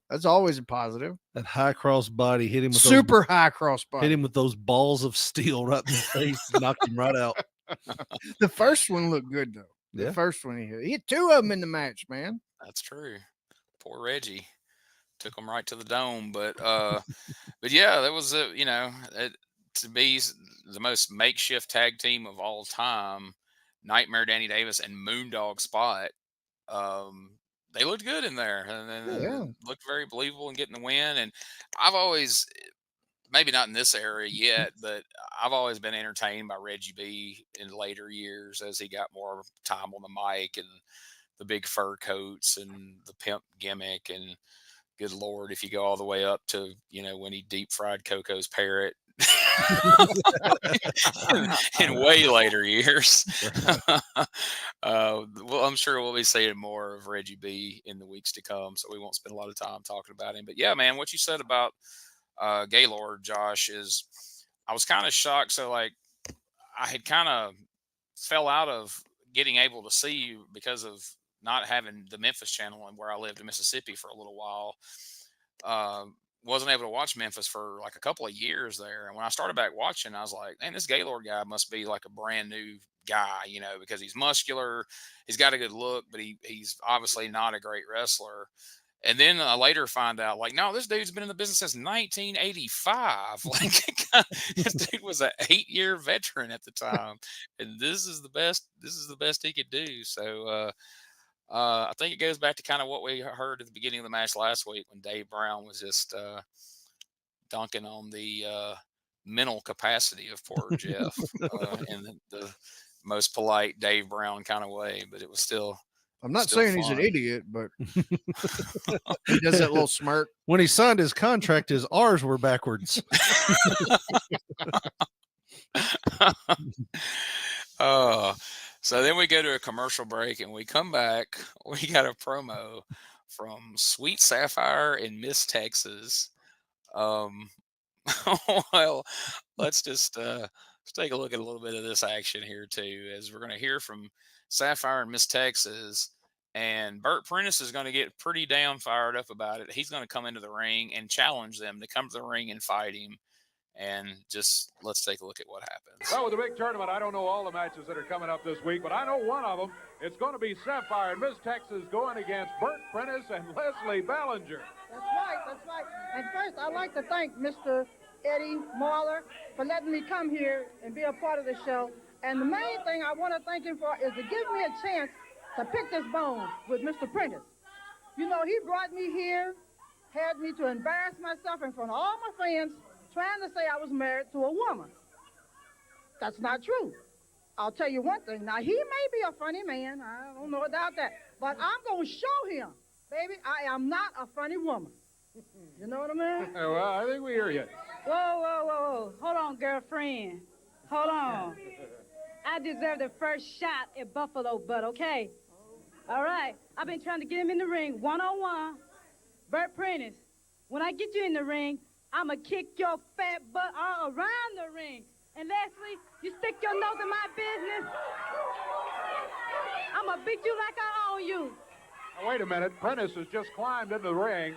that's always a positive. That high cross body hit him with high cross body. Hit him with those balls of steel right in the face, knocked him right out. The first one looked good though. The first one he hit 2 of them in the match, man. That's true. Poor Reggie took him right to the dome, but yeah, that was to be the most makeshift tag team of all time. Nightmare Danny Davis and Moondog Spot. They looked good in there, and looked very believable in getting the win. And I've always, maybe not in this area yet, but I've always been entertained by Reggie B in later years as he got more time on the mic and the big fur coats and the pimp gimmick. And good Lord, if you go all the way up to, when he deep fried Coco's parrot in way later years. Well, I'm sure we'll be seeing more of Reggie B in the weeks to come, so we won't spend a lot of time talking about him. But yeah, man, what you said about Gaylord, Josh, is I was kind of shocked. So like I had kind of fell out of getting able to see you because of not having the Memphis channel and where I lived in Mississippi for a little while. Wasn't able to watch Memphis for like a couple of years there. And when I started back watching, I was like, man, this Gaylord guy must be like a brand new guy, because he's muscular, he's got a good look, but he's obviously not a great wrestler. And then I later find out, like, no, this dude's been in the business since 1985. Like, this dude was an 8-year veteran at the time, and this is the best he could do. So, I think it goes back to kind of what we heard at the beginning of the match last week when Dave Brown was just dunking on the mental capacity of poor Jeff in the most polite Dave Brown kind of way. But it was still. I'm not saying he's an idiot, but he does that little smirk. When he signed his contract, his R's were backwards. So then we go to a commercial break, and we come back. We got a promo from Sweet Sapphire and Miss Texas. Well, let's just let's take a look at a little bit of this action here too, as we're going to hear from Sapphire and Miss Texas, and Bert Prentice is going to get pretty damn fired up about it. He's going to come into the ring and challenge them to come to the ring and fight him. And just let's take a look at what happens. Well, with the big tournament, I don't know all the matches that are coming up this week, but I know one of them. It's going to be Sapphire and Miss Texas going against Bert Prentice and Leslie Ballinger. That's right. And first, I'd like to thank Mr. Eddie Marler for letting me come here and be a part of the show. And the main thing I want to thank him for is to give me a chance to pick this bone with Mr. Prentice. He brought me here, had me to embarrass myself in front of all my fans, trying to say I was married to a woman. That's not true. I'll tell you one thing. Now, he may be a funny man. I don't know about that. But I'm going to show him, baby, I am not a funny woman. You know what I mean? Well, I think we hear you. Whoa. Hold on, girlfriend. Hold on. I deserve the first shot at Buffalo Butt, okay? All right. I've been trying to get him in the ring one-on-one. Bert Prentice, when I get you in the ring, I'm going to kick your fat butt all around the ring. And Leslie, you stick your nose in my business, I'm going to beat you like I own you. Now, wait a minute. Prentice has just climbed into the ring.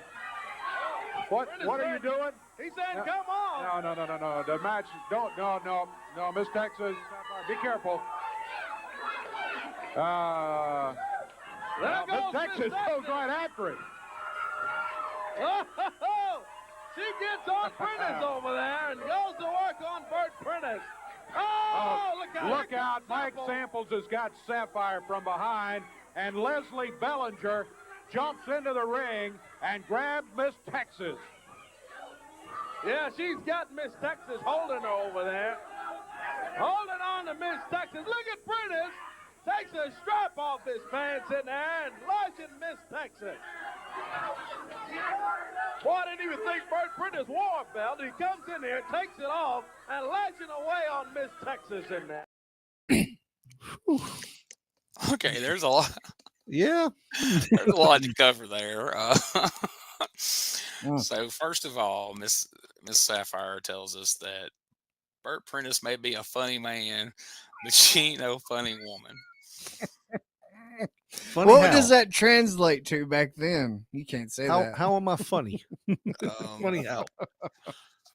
What are you doing? He said, come on. No. The match, no, Miss Texas, be careful. Miss Texas goes right after it. Oh, she gets on Prentice over there and goes to work on Bert Prentice. Oh, look out. Mike Samples has got Sapphire from behind, and Leslie Bellinger jumps into the ring and grabs Miss Texas. Yeah, she's got Miss Texas holding her over there. Holding on to Miss Texas. Look at Prentice. Takes a strap off his pants in there and launching Miss Texas. Boy, I didn't even think Bert Prentice wore a belt. He comes in here, takes it off, and lashing away on Miss Texas in there. Okay, there's a lot. Yeah. There's a lot to cover there. So first of all, Miss Sapphire tells us that Bert Prentice may be a funny man, but she ain't no funny woman. Funny What how? does that translate to back then? You can't say that. How am I funny? Funny how?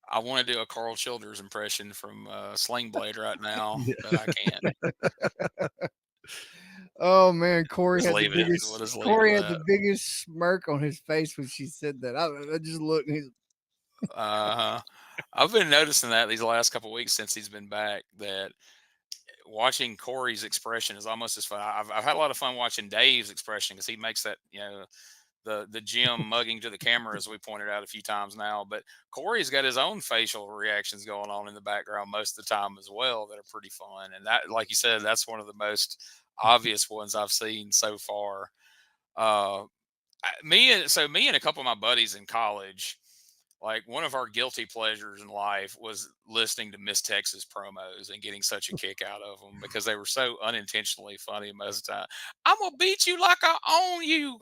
I want to do a Carl Childers impression from Sling Blade right now, but I can't. Oh man, Corey Just had the leave it. biggest. We'll just leave Corey it had at the that. biggest smirk on his face when she said that. I just looked. And he's, I've been noticing that these last couple of weeks since he's been back, that watching Corey's expression is almost as fun. I've had a lot of fun watching Dave's expression because he makes that, the Jim mugging to the camera, as we pointed out a few times now. But Corey's got his own facial reactions going on in the background most of the time as well that are pretty fun. And that, like you said, that's one of the most obvious ones I've seen so far. Me and a couple of my buddies in college, like one of our guilty pleasures in life was listening to Miss Texas promos and getting such a kick out of them because they were so unintentionally funny most of the time. I'm gonna beat you like I own you.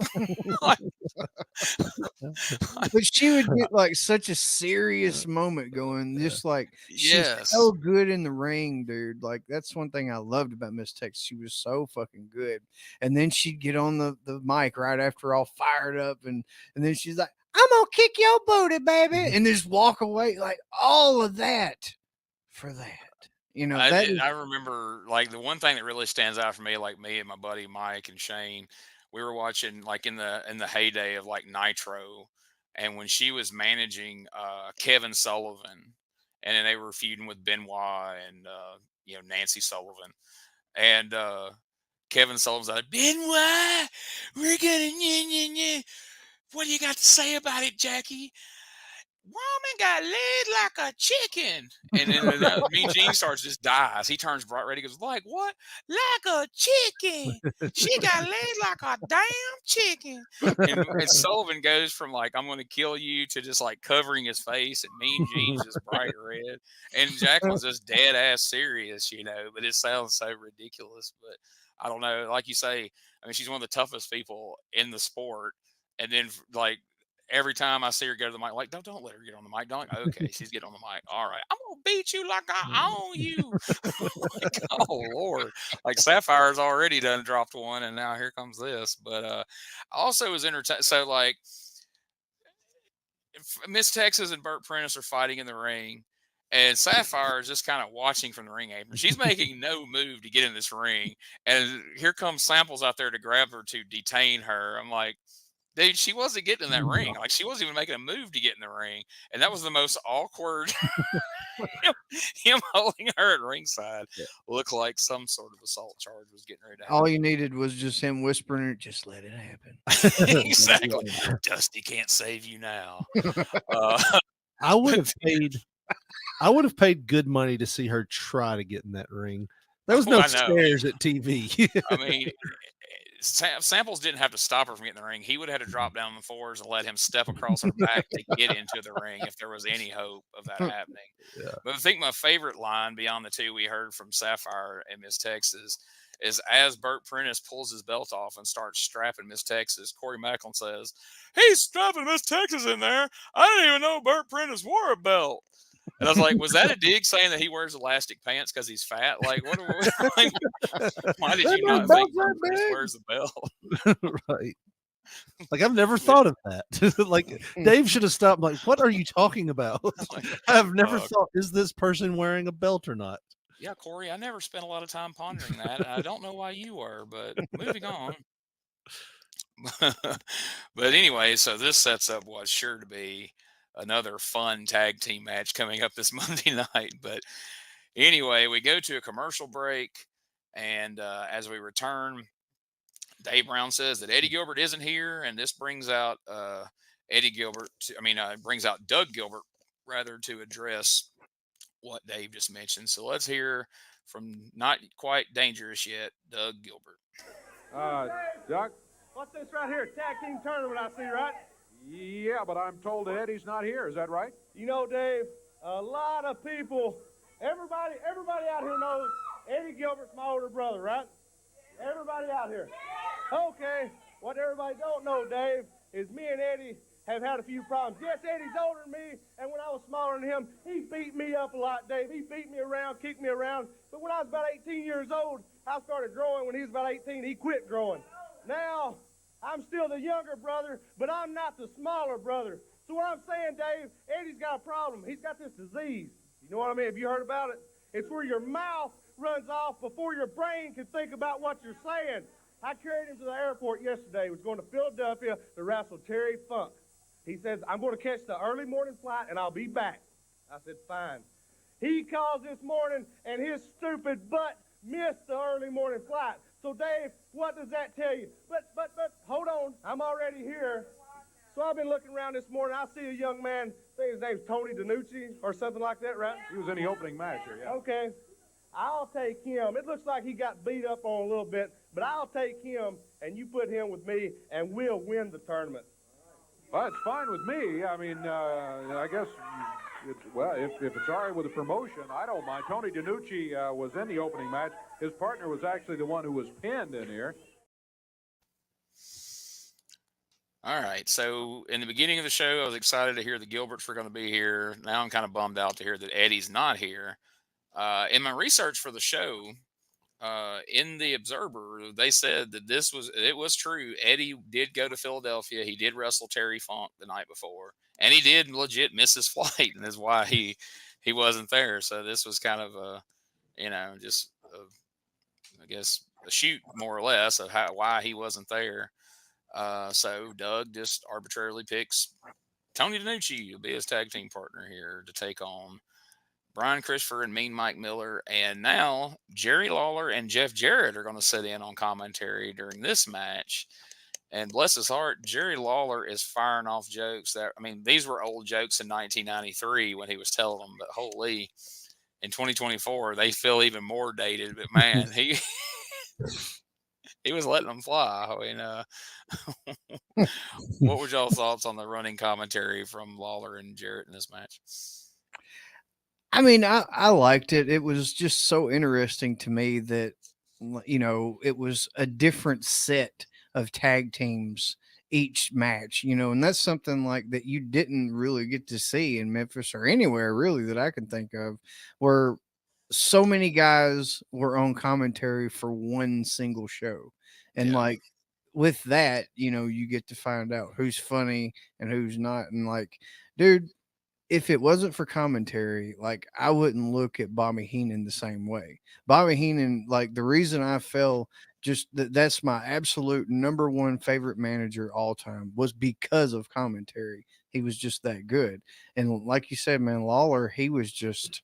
but she would get like such a serious moment going, just like she's Yes. so good in the ring, dude. Like that's one thing I loved about Miss Texas. She was so fucking good. And then she'd get on the mic right after all fired up, and then she's like, I'm gonna kick your booty, baby, and just walk away, like all of that for that. I remember, like, the one thing that really stands out for me, like me and my buddy Mike and Shane, we were watching like in the heyday of like Nitro, and when she was managing Kevin Sullivan, and then they were feuding with Benoit and Nancy Sullivan, and Kevin Sullivan's like, Benoit, we're gonna what do you got to say about it, Jackie? Woman got laid like a chicken. And then Mean Gene starts, just dies. He turns bright red. He goes, like what? Like a chicken. She got laid like a damn chicken. And Sullivan goes from like, I'm going to kill you, to just like covering his face. And Mean Gene's just bright red. And Jacqueline's just dead ass serious, but it sounds so ridiculous. But I don't know. Like you say, I mean, she's one of the toughest people in the sport. And then like, every time I see her go to the mic, like, don't let her get on the mic. Don't. Okay, she's getting on the mic. All right, I'm gonna beat you like I own you. Like, oh Lord, like Sapphire's already done dropped one, and now here comes this. But I also was entertained. So like, Miss Texas and Burt Prentice are fighting in the ring, and Sapphire is just kind of watching from the ring apron. She's making no move to get in this ring, and here comes Samples out there to grab her to detain her. I'm like, dude, she wasn't getting in that ring. Like, she wasn't even making a move to get in the ring. And that was the most awkward. him holding her at ringside looked like some sort of assault charge was getting ready to happen. All you needed was just him whispering, just let it happen. Exactly. Dusty can't save you now. I would have paid good money to see her try to get in that ring. There was no stairs at TV. I mean, Samples didn't have to stop her from getting in the ring. He would have had to drop down on the floors and let him step across her back to get into the ring if there was any hope of that happening. Yeah. But I think my favorite line beyond the two we heard from Sapphire and Miss Texas is as Burt Prentice pulls his belt off and starts strapping Miss Texas, Corey Macklin says, "He's strapping Miss Texas in there. I didn't even know Burt Prentice wore a belt." And I was like, was that a dig saying that he wears elastic pants because he's fat? Like, like, why did you not think Burt Prentice wears a belt? Right. Like, I've never thought of that. Like, Dave should have stopped. Like, what are you talking about? I've never thought, is this person wearing a belt or not? Yeah, Corey, I never spent a lot of time pondering that. I don't know why you were, but moving on. But anyway, so this sets up what's sure to be another fun tag team match coming up this Monday night. But anyway, we go to a commercial break, and as we return, Dave Brown says that Eddie Gilbert isn't here, and this brings out brings out Doug Gilbert rather to address what Dave just mentioned. So let's hear from not quite dangerous yet, Doug Gilbert. Doug? What's this right here? Tag team tournament I see, right? Yeah, but I'm told that Eddie's not here. Is that right? You know, Dave, a lot of people, everybody out here knows Eddie Gilbert's my older brother, right? Everybody out here. Okay, what everybody don't know, Dave, is me and Eddie have had a few problems. Yes, Eddie's older than me, and when I was smaller than him, he beat me up a lot, Dave. He beat me around, kicked me around. But when I was about 18 years old, I started growing. When he was about 18, he quit growing. Now, I'm still the younger brother, but I'm not the smaller brother. So what I'm saying, Dave, Eddie's got a problem. He's got this disease. You know what I mean? Have you heard about it? It's where your mouth runs off before your brain can think about what you're saying. I carried him to the airport yesterday. He was going to Philadelphia to wrestle Terry Funk. He says, I'm going to catch the early morning flight, and I'll be back. I said, fine. He calls this morning, and his stupid butt missed the early morning flight. So, Dave, what does that tell you? But, hold on. I'm already here. So I've been looking around this morning. I see a young man, I think his name's Tony DeNucci or something like that, right? He was in the opening match here, yeah. Okay. I'll take him. It looks like he got beat up on a little bit, but I'll take him, and you put him with me, and we'll win the tournament. Well, it's fine with me. I mean, I guess, if it's all right with the promotion, I don't mind. Tony DeNucci was in the opening match. His partner was actually the one who was pinned in here. All right. So in the beginning of the show, I was excited to hear the Gilberts were going to be here. Now I'm kind of bummed out to hear that Eddie's not here. In my research for the show, in the Observer, they said that it was true. Eddie did go to Philadelphia. He did wrestle Terry Funk the night before, and he did legit miss his flight, and that's why he wasn't there. So this was kind of I guess a shoot more or less of why he wasn't there. So Doug just arbitrarily picks Tony DeNucci to be his tag team partner here to take on Brian Christopher and Mean Mike Miller. And now Jerry Lawler and Jeff Jarrett are going to sit in on commentary during this match. And bless his heart, Jerry Lawler is firing off jokes these were old jokes in 1993 when he was telling them, but holy, in 2024, they feel even more dated. But man, he was letting them fly. I mean, what were y'all's thoughts on the running commentary from Lawler and Jarrett in this match? I mean, I liked it. It was just so interesting to me that, it was a different set of tag teams each match, and that's something like that you didn't really get to see in Memphis or anywhere really that I can think of, where so many guys were on commentary for one single show. And with that, you get to find out who's funny and who's not. And dude, if it wasn't for commentary, I wouldn't look at Bobby Heenan the same way. Bobby Heenan, the reason I fell just that's my absolute number one favorite manager all time was because of commentary. He was just that good. And like you said, man, Lawler, he was just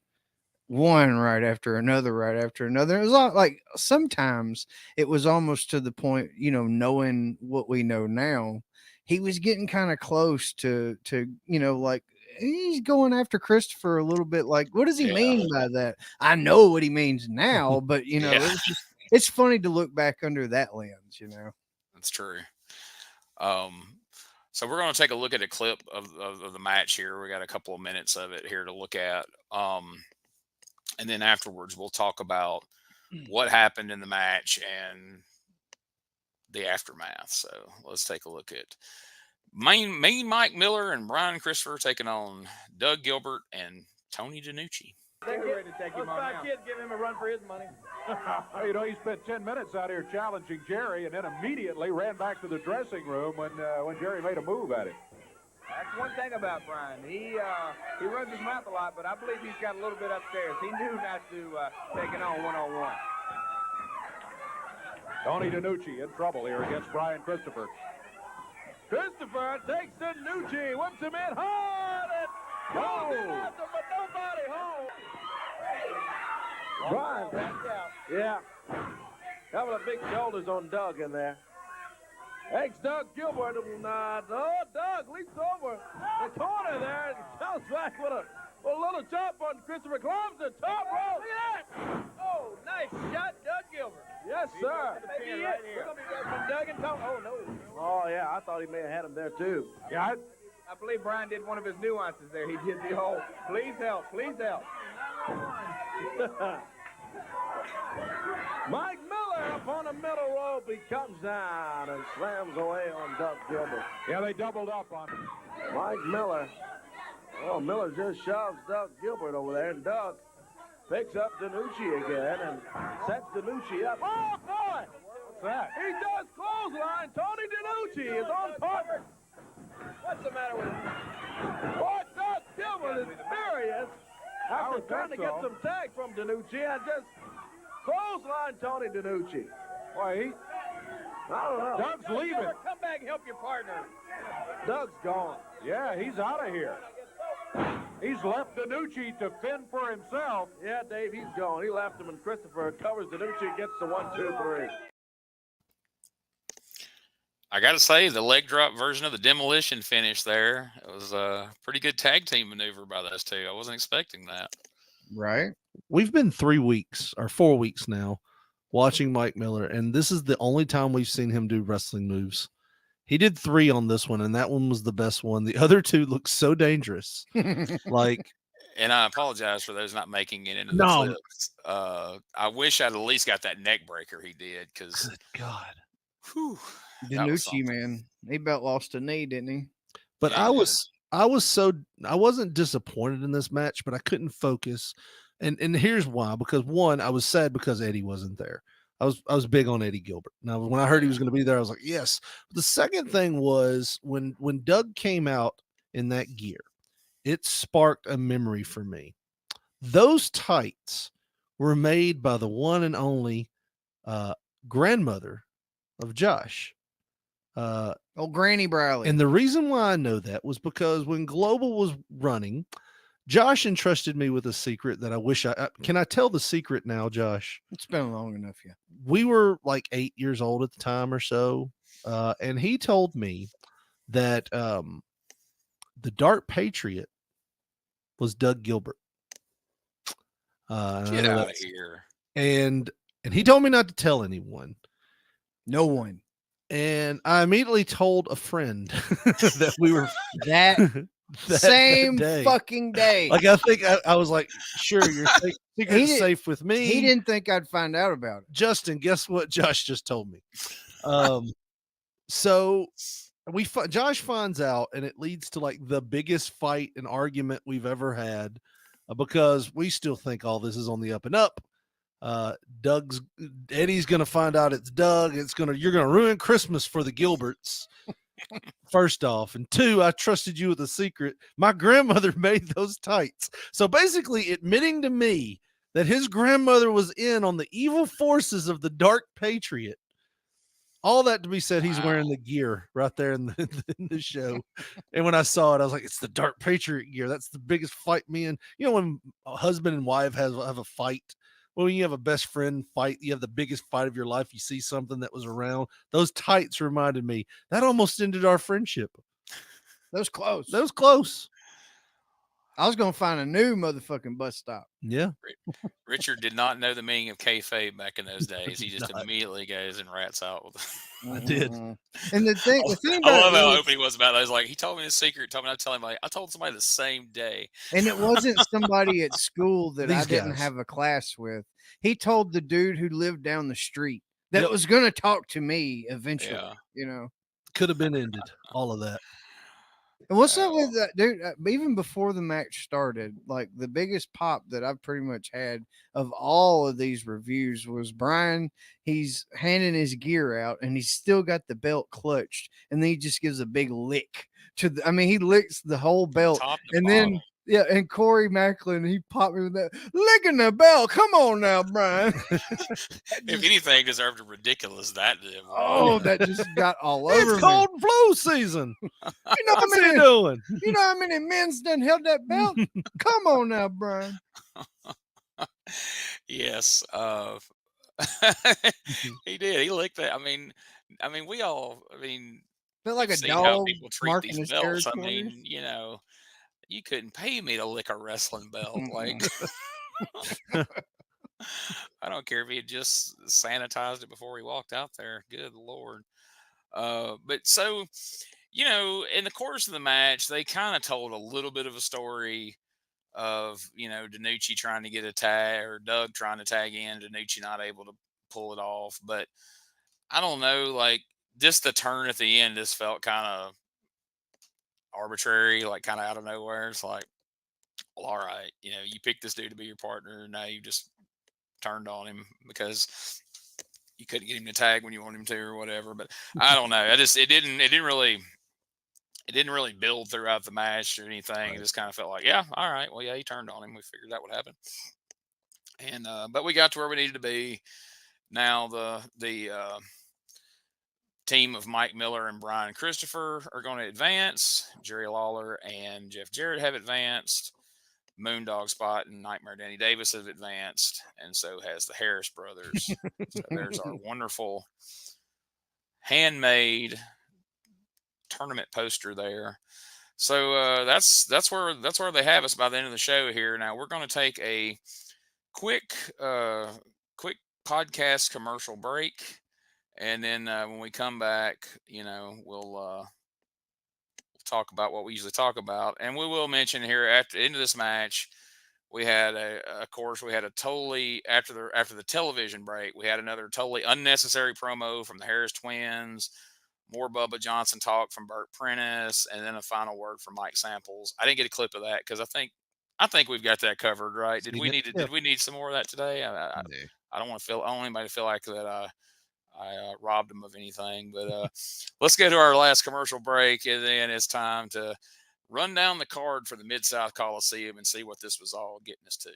one right after another. It was sometimes it was almost to the point, knowing what we know now, he was getting kind of close to he's going after Christopher a little bit. What does he mean by that? I know what he means now, but it's funny to look back under that lens, That's true. So we're going to take a look at a clip of the match here. We got a couple of minutes of it here to look at. And then afterwards, we'll talk about what happened in the match and the aftermath. So let's take a look at Mean Mike Miller and Brian Christopher taking on Doug Gilbert and Tony DeNucci. They're ready to take him on now. Kid, give him a run for his money. Well, he spent 10 minutes out here challenging Jerry and then immediately ran back to the dressing room when Jerry made a move at him. That's one thing about Brian. He runs his mouth a lot, but I believe he's got a little bit upstairs. He knew not to take it on one-on-one. Tony DeNucci in trouble here against Brian Christopher. Christopher takes DeNucci, whips him in hard, and goes in after, but nobody home. Brian, yeah, couple of big shoulders on Doug in there. Takes Doug Gilbert, Doug leaps over the corner there and comes back with a little chop on Christopher. Climbs the top rope. Look at that! Oh, nice shot, Doug Gilbert. Yes, sir. Maybe right here. We're going to be from Doug and Tonk. Oh, no. Oh, yeah, I thought he may have had him there, too. Yeah, I believe Brian did one of his nuances there. He did the whole, please help, please help. Mike Miller Up on the middle rope, he comes down and slams away on Doug Gilbert. Yeah, they doubled up on him. Mike Miller. Oh, Miller just shoves Doug Gilbert over there, and Doug picks up DeNucci again and sets DeNucci up. Oh, boy! What's that? He does clothesline. Tony DeNucci is on target. What's the matter with him? Boy, Doug Gilbert is furious after trying to get some tag from DeNucci and just clothesline Tony DeNucci. Boy, I don't know. Doug's leaving. Come back and help your partner. Doug's gone. Yeah, he's out of here. He's left DeNucci to fend for himself. Yeah, Dave, he's gone. He left him, and Christopher covers DeNucci, gets the 1, 2, 3. I got to say, the leg drop version of the demolition finish there, it was a pretty good tag team maneuver by those two. I wasn't expecting that. Right. We've been 3 weeks or 4 weeks now watching Mike Miller, and this is the only time we've seen him do wrestling moves. He did 3 on this one, and that one was the best one. The other 2 look so dangerous. Like, and I apologize for those not making it into the clips. I wish I'd at least got that neck breaker he did, because God, whew, DeNucci, man, he about lost a knee, didn't he? But yeah, I wasn't disappointed in this match, but I couldn't focus. And here's why, because one, I was sad because Eddie wasn't there. I was big on Eddie Gilbert. Now, when I heard he was going to be there, I was like, yes. But the second thing was when Doug came out in that gear, it sparked a memory for me. Those tights were made by the one and only grandmother of Josh. Granny Briley. And the reason why I know that was because when Global was running, Josh entrusted me with a secret that I wish can I tell the secret now, Josh? It's been long enough, yeah. We were like 8 years old at the time or so. And he told me that the Dark Patriot was Doug Gilbert. Get out of here. And he told me not to tell anyone. No one. And I immediately told a friend that we were that same fucking day. Like, I think I was like, sure, your secret's safe with me. He didn't think I'd find out about it. Justin, guess what Josh just told me? So Josh finds out, and it leads to like the biggest fight and argument we've ever had, because we still think all this is on the up and up. Eddie's gonna find out it's Doug. You're gonna ruin Christmas for the Gilberts. First off, and 2, I trusted you with a secret. My grandmother made those tights. So basically admitting to me that his grandmother was in on the evil forces of the Dark Patriot. All that to be said, he's wearing the gear right there in the show. And when I saw it, I was like, it's the Dark Patriot gear. That's the biggest fight me and when a husband and wife have a fight. Well, when you have a best friend fight, you have the biggest fight of your life. You see something that was around. Those tights reminded me. That almost ended our friendship. That was close. That was close. I was going to find a new motherfucking bus stop. Yeah. Richard did not know the meaning of kayfabe back in those days. He just immediately goes and rats out with it. I did. And the thing I love how open he was about it. I was like, he told me his secret, told me not to tell him. Like, I told somebody the same day. And it wasn't somebody at school that I didn't have a class with. He told the dude who lived down the street that was going to talk to me eventually. Yeah. Could have been ended. All of that. And what's up with that, dude? Even before the match started, like the biggest pop that I've pretty much had of all of these reviews was Brian. He's handing his gear out and he's still got the belt clutched, and then he just gives a big lick to he licks the whole belt, and then and Corey Macklin, he popped me with that licking the belt. Come on now, Brian. If anything, deserved a ridiculous that did. Oh, that just got all over. It's cold and flu season. You know What's he doing? You know how many men's done held that belt? Come on now, Brian. Yes, he did. He licked that. I mean, we all. Felt like a see dog how people treat marking these his belts. territory. You couldn't pay me to lick a wrestling belt. Like, I don't care if he had just sanitized it before he walked out there. Good Lord. But so, in the course of the match, they kind of told a little bit of a story of, DeNucci trying to get a tag, or Doug trying to tag in, DeNucci not able to pull it off. But I don't know, like just the turn at the end just felt kind of arbitrary, like kind of out of nowhere. It's like, well, all right, you picked this dude to be your partner. Now you just turned on him because you couldn't get him to tag when you want him to or whatever. But I don't know. It didn't really build throughout the match or anything. Right. It just kind of felt like, yeah, all right, well, yeah, he turned on him. We figured that would happen. And but we got to where we needed to be. Now the team of Mike Miller and Brian Christopher are going to advance. Jerry Lawler and Jeff Jarrett have advanced. Moondog Spot and Nightmare Danny Davis have advanced, and so has the Harris brothers. So there's our wonderful handmade tournament poster there. So that's where they have us by the end of the show here. Now we're going to take a quick podcast commercial break, and then when we come back, we'll talk about what we usually talk about, and we will mention here after the end of this match, we had a totally after the television break, we had another totally unnecessary promo from the Harris twins, more Bubba Johnson talk from Burt Prentice, and then a final word from Mike Samples. I didn't get a clip of that because I think we've got that covered, right? Did we need some more of that today? I don't want anybody to feel like that I robbed them of anything, but let's go to our last commercial break, and then it's time to run down the card for the Mid-South Coliseum and see what this was all getting us to.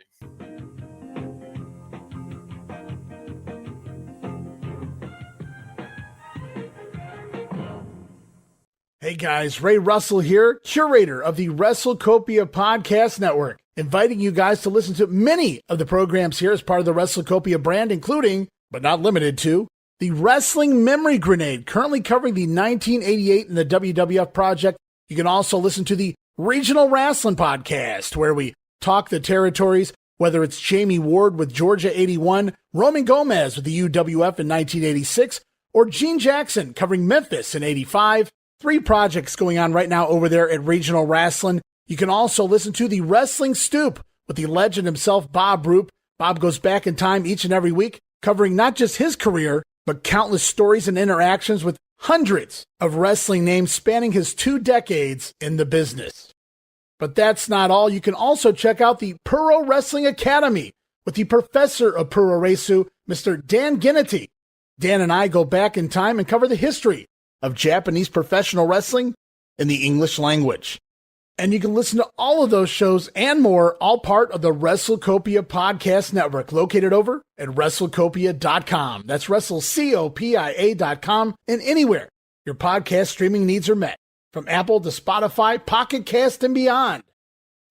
Hey guys, Ray Russell here, curator of the WrestleCopia Podcast Network, inviting you guys to listen to many of the programs here as part of the WrestleCopia brand, including, but not limited to, the Wrestling Memory Grenade, currently covering the 1988 and the WWF project. You can also listen to the Regional Wrestling Podcast, where we talk the territories, whether it's Jamie Ward with Georgia 81, Roman Gomez with the UWF in 1986, or Gene Jackson covering Memphis in 85. 3 projects going on right now over there at Regional Wrestling. You can also listen to the Wrestling Stoop with the legend himself, Bob Roop. Bob goes back in time each and every week, covering not just his career, but countless stories and interactions with hundreds of wrestling names spanning his 2 decades in the business. But that's not all. You can also check out the Puro Wrestling Academy with the professor of Puro Resu, Mr. Dan Ginnity. Dan and I go back in time and cover the history of Japanese professional wrestling in the English language. And you can listen to all of those shows and more, all part of the WrestleCopia Podcast Network, located over at WrestleCopia.com. That's WrestleCopia.com, and anywhere your podcast streaming needs are met, from Apple to Spotify, Pocket Cast, and beyond.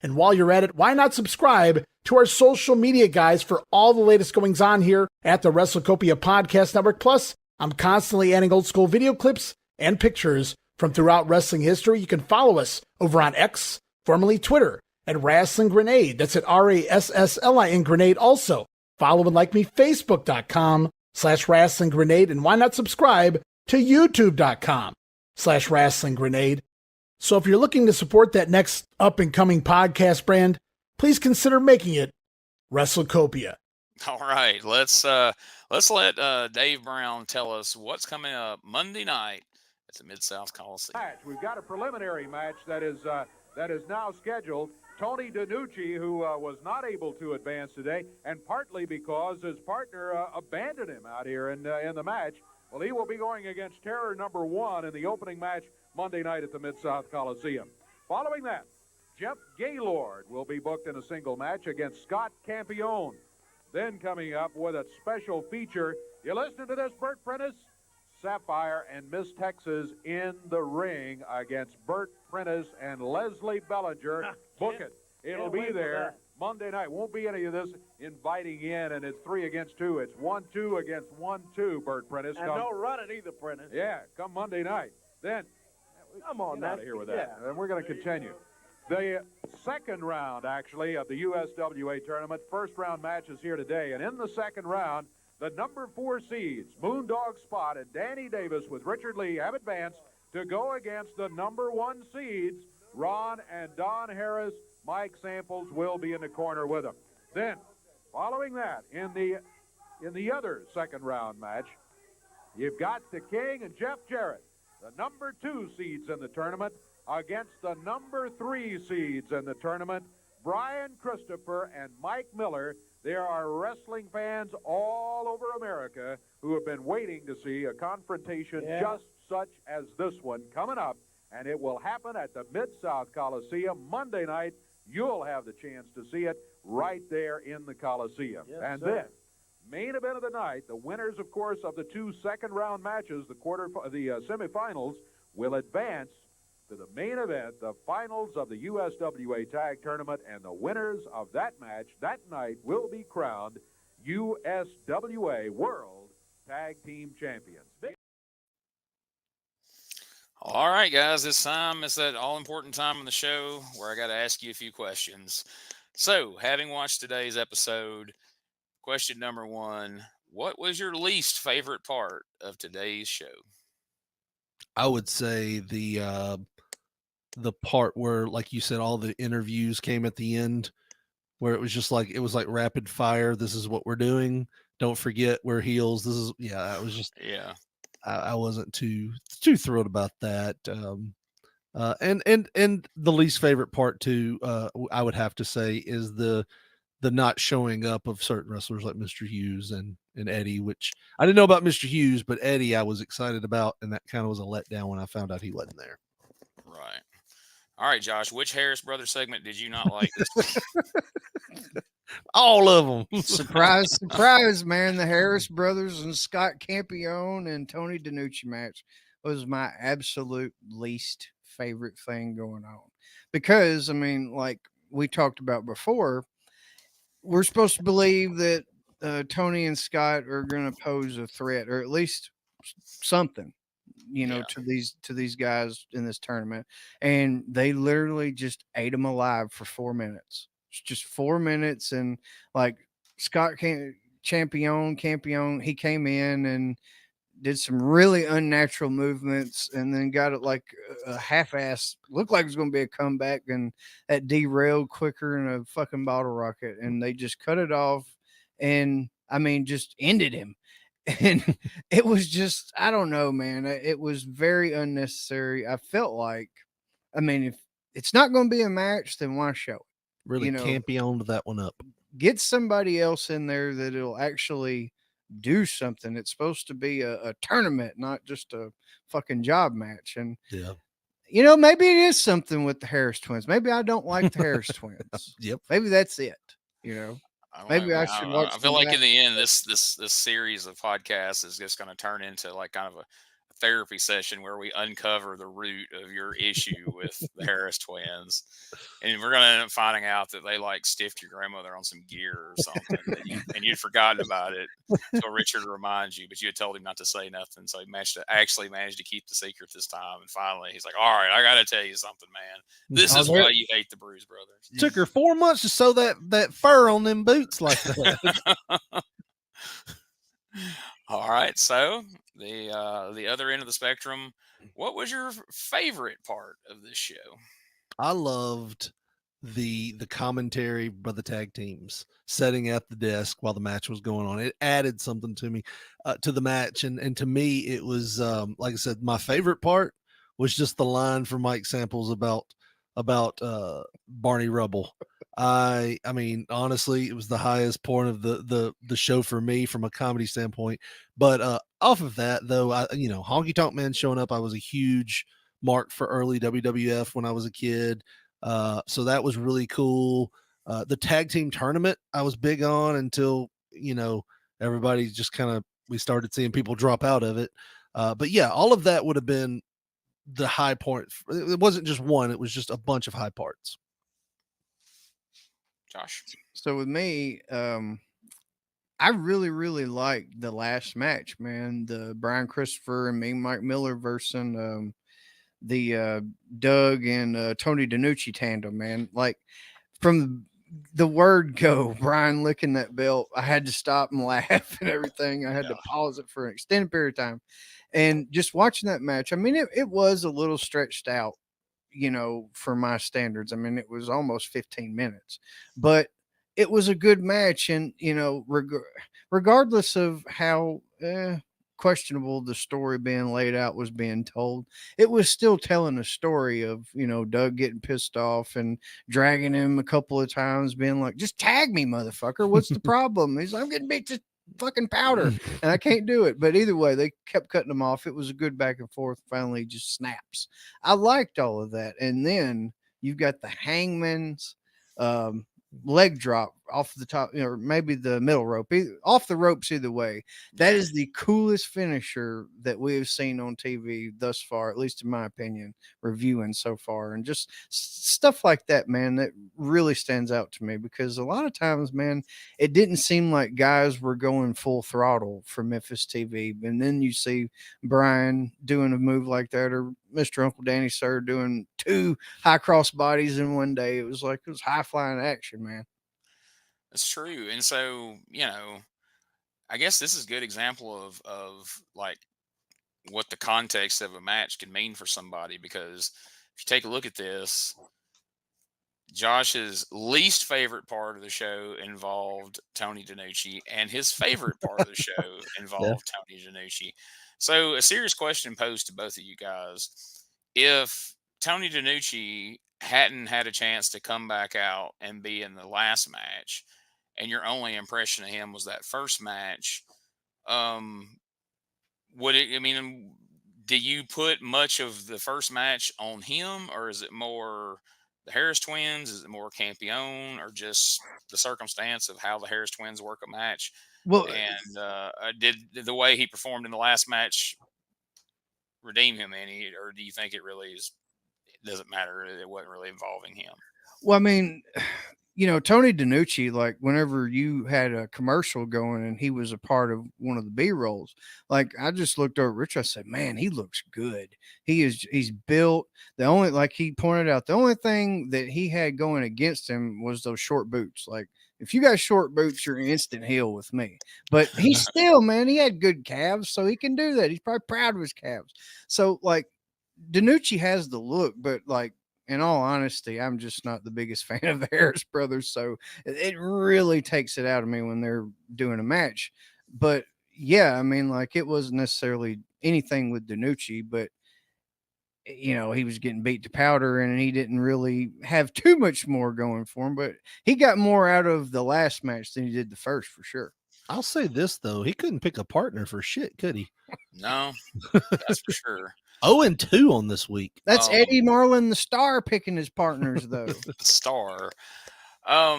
And while you're at it, why not subscribe to our social media guys for all the latest goings on here at the WrestleCopia Podcast Network. Plus, I'm constantly adding old school video clips and pictures from throughout wrestling history. You can follow us over on X, formerly Twitter, at Wrestling Grenade. That's at RASSLIN Grenade. Also, follow and like me, Facebook.com/Wrestling Grenade. And why not subscribe to YouTube.com/Wrestling Grenade. So if you're looking to support that next up and coming podcast brand, please consider making it WrestleCopia. All right, let's let Dave Brown tell us what's coming up Monday night at the Mid-South Coliseum. We've got a preliminary match that is now scheduled. Tony DeNucci, who was not able to advance today, and partly because his partner abandoned him out here in the match. Well, he will be going against Terror number 1 in the opening match Monday night at the Mid-South Coliseum. Following that, Jeff Gaylord will be booked in a single match against Scott Campione. Then coming up with a special feature, you listen to this, Burt Prentice, Sapphire and Miss Texas in the ring against Burt Prentice and Leslie Bellinger. Book it. It'll be there Monday night. Won't be any of this inviting in, and it's 3 against 2. It's 1-2 against 1-2, Burt Prentice. And no running either, Prentice. Yeah, come Monday night. Then, come on, get out of here with that. And we're going to continue. The second round, actually, of the USWA tournament. First round match is here today. And in the second round, the number 4 seeds, Moondog Spot and Danny Davis with Richard Lee, have advanced to go against the number 1 seeds, Ron and Don Harris. Mike Samples will be in the corner with them. Then, following that, in the in the other second round match, you've got the King and Jeff Jarrett, the number 2 seeds in the tournament, against the number 3 seeds in the tournament, Brian Christopher and Mike Miller. There are wrestling fans all over America who have been waiting to see a confrontation just such as this one coming up, and it will happen at the Mid-South Coliseum Monday night. You'll have the chance to see it right there in the Coliseum. Yes, and sir. then, main event of the night, the winners, of course, of the 2 second-round matches, the semifinals, will advance to the main event, the finals of the USWA Tag Tournament, and the winners of that match that night will be crowned USWA World Tag Team Champions. All right, guys, this time is that all-important time in the show where I got to ask you a few questions. So, having watched today's episode, question number 1, what was your least favorite part of today's show? I would say the part where, like you said, all the interviews came at the end, where it was just like, it was like rapid fire. This is what we're doing. Don't forget we're heels. This is, I was just, I wasn't too thrilled about that. And the least favorite part too, I would have to say, is the not showing up of certain wrestlers like Mr. Hughes and Eddie, which I didn't know about Mr. Hughes, but Eddie I was excited about, and that kind of was a letdown when I found out he wasn't there. Right. All right, Josh, which Harris Brothers segment did you not like this week? All of them. Surprise, surprise, man. The Harris Brothers and Scott Campione and Tony DeNucci match was my absolute least favorite thing going on. Because, I mean, like we talked about before, we're supposed to believe that Tony and Scott are going to pose a threat, or at least something, to these guys in this tournament. And they literally just ate them alive for 4 minutes. It's just 4 minutes. And like Scott Campione, he came in and did some really unnatural movements, and then got it like a half-ass, looked like it was going to be a comeback, and that derailed quicker than a fucking bottle rocket. And they just cut it off, and I mean, just ended him. And it was just, I don't know, man. It was very unnecessary. I felt like, I mean, if it's not going to be a match, then why show it? Really Campione that one up. Get somebody else in there that will actually do something. It's supposed to be a tournament, not just a fucking job match. And maybe it is something with the Harris twins. Maybe I don't like the Harris twins. Yep. Maybe that's it. Maybe I should watch. I feel like in the end, this series of podcasts is just going to turn into like kind of a therapy session where we uncover the root of your issue with the Harris twins, and we're going to end up finding out that they like stiffed your grandmother on some gear or something, and you'd forgotten about it until Richard reminds you, but you had told him not to say nothing, so he actually managed to keep the secret this time. And finally, he's like, "All right, I got to tell you something, man. This is why you hate the Bruise Brothers." Took her 4 months to sew that fur on them boots like that. All right, so the other end of the spectrum, what was your favorite part of this show? I loved the commentary by the tag teams sitting at the desk while the match was going on. It added something to me, to the match, and to me it was like I said, my favorite part was just the line from Mike Samples about Barney Rubble. I mean, honestly, it was the highest point of the show for me from a comedy standpoint. But off of that, though, Honky Tonk Man showing up, I was a huge mark for early WWF when I was a kid. So that was really cool. The tag team tournament, I was big on until, everybody just we started seeing people drop out of it. But yeah, all of that would have been the high point. It wasn't just one, it was just a bunch of high parts. Josh. So with me, I really, really liked the last match, man. The Brian Christopher and Mike Miller versus the Doug and Tony DeNucci tandem, man. Like from the word go, Brian licking that belt, I had to stop and laugh and everything. I had to pause it for an extended period of time. And just watching that match, I mean, it was a little stretched out, for my standards. I mean, it was almost 15 minutes, but it was a good match. And, regardless of how questionable the story being laid out was being told, it was still telling a story of, Doug getting pissed off and dragging him a couple of times, being like, just tag me, motherfucker. What's the problem? He's like, I'm getting beat to fucking powder and I can't do it. But either way, they kept cutting him off. It was a good back and forth. Finally just snaps. I liked all of that. And then you've got the Hangman's leg drop off the top, or maybe the middle rope, off the ropes, either way. That is the coolest finisher that we have seen on TV thus far, at least in my opinion, reviewing so far. And just stuff like that, man, that really stands out to me, because a lot of times, man, it didn't seem like guys were going full throttle for Memphis TV. And then you see Brian doing a move like that, or Mr. Uncle Danny Sir doing 2 high cross bodies in one day. It was high flying action, man. That's true. And so, I guess this is a good example of like what the context of a match can mean for somebody, because if you take a look at this, Josh's least favorite part of the show involved Tony DeNucci, and his favorite part of the show involved Tony DeNucci. So a serious question posed to both of you guys. If Tony DeNucci hadn't had a chance to come back out and be in the last match, and your only impression of him was that first match, do you put much of the first match on him, or is it more the Harris twins? Is it more Campione, or just the circumstance of how the Harris twins work a match? Well, and did the way he performed in the last match redeem him any, or do you think it really doesn't matter? It wasn't really involving him. Well, I mean, Tony DeNucci, like whenever you had a commercial going and he was a part of one of the B-rolls, like I just looked over at Rich. I said, man, he looks good. He's built. Like he pointed out, the only thing that he had going against him was those short boots. Like if you got short boots, you're instant heel with me. But he's still, man, he had good calves, so he can do that. He's probably proud of his calves. So like DeNucci has the look, but like, in all honesty, I'm just not the biggest fan of the Harris brothers. So it really takes it out of me when they're doing a match. But yeah, I mean, like it wasn't necessarily anything with DeNucci, but he was getting beat to powder and he didn't really have too much more going for him, but he got more out of the last match than he did the first, for sure. I'll say this though. He couldn't pick a partner for shit, could he? No, that's for sure. 0-2 on this week. That's Eddie Marlin, the Star, picking his partners, though. The Star. I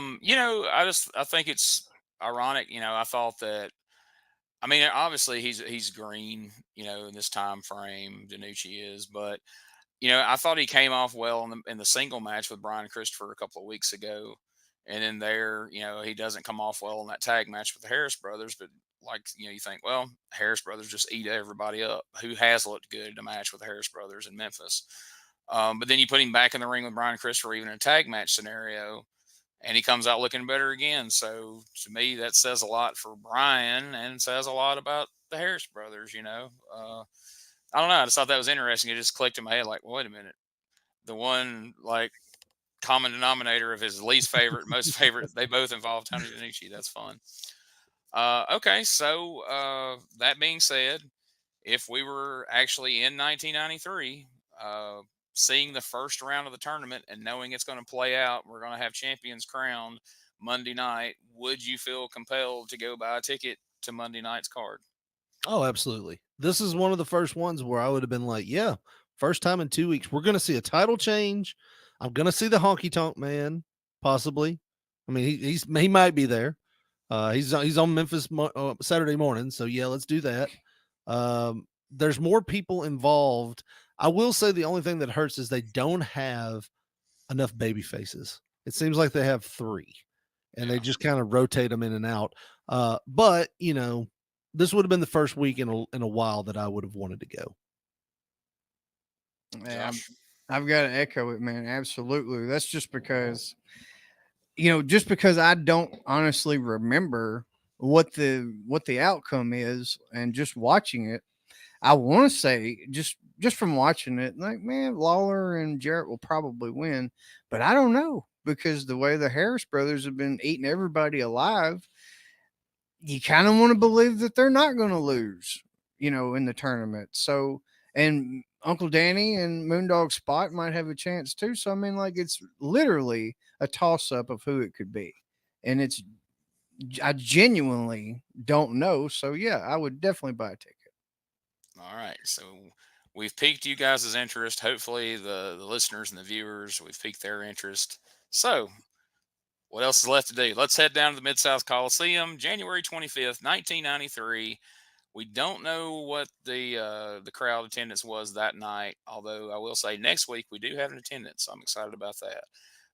think it's ironic. I thought that. I mean, obviously he's green. In this time frame, DeNucci is, but I thought he came off well in the single match with Brian Christopher a couple of weeks ago, and then there, he doesn't come off well in that tag match with the Harris brothers, but. Like, you think, well, Harris brothers just eat everybody up. Who has looked good in a match with the Harris brothers in Memphis? But then you put him back in the ring with Brian Christopher, even in a tag match scenario, and he comes out looking better again. So to me, that says a lot for Brian and says a lot about the Harris brothers, I don't know. I just thought that was interesting. It just clicked in my head like, wait a minute. The one, like, common denominator of his least favorite, most favorite, they both involve Tony DeNucci. That's fun. Okay, so that being said, if we were actually in 1993, seeing the first round of the tournament and knowing it's going to play out, we're going to have champions crowned Monday night, would you feel compelled to go buy a ticket to Monday night's card? Oh, absolutely. This is one of the first ones where I would have been like, yeah, first time in 2 weeks, we're going to see a title change. I'm going to see the Honky Tonk Man, possibly. I mean, he might be there. He's on Memphis Saturday morning, so yeah, let's do that. There's more people involved. I will say the only thing that hurts is they don't have enough baby faces. It seems like they have 3, and they just kind of rotate them in and out. But this would have been the first week in a while that I would have wanted to go. Yeah, I've got to echo it, man. Absolutely. That's just because. Just because I don't honestly remember what the outcome is, and just watching it, I want to say just just from watching it, like, man, Lawler and Jarrett will probably win, but I don't know, because the way the Harris brothers have been eating everybody alive, you kind of want to believe that they're not going to lose, in the tournament. So, and Uncle Danny and Moondog Spot might have a chance too. So, I mean, like, it's literally a toss up of who it could be. And I genuinely don't know. So, yeah, I would definitely buy a ticket. All right. So we've piqued you guys' interest. Hopefully the listeners and the viewers, we've piqued their interest. So what else is left to do? Let's head down to the Mid-South Coliseum, January 25th, 1993. We don't know what the crowd attendance was that night, although I will say next week we do have an attendance, so I'm excited about that.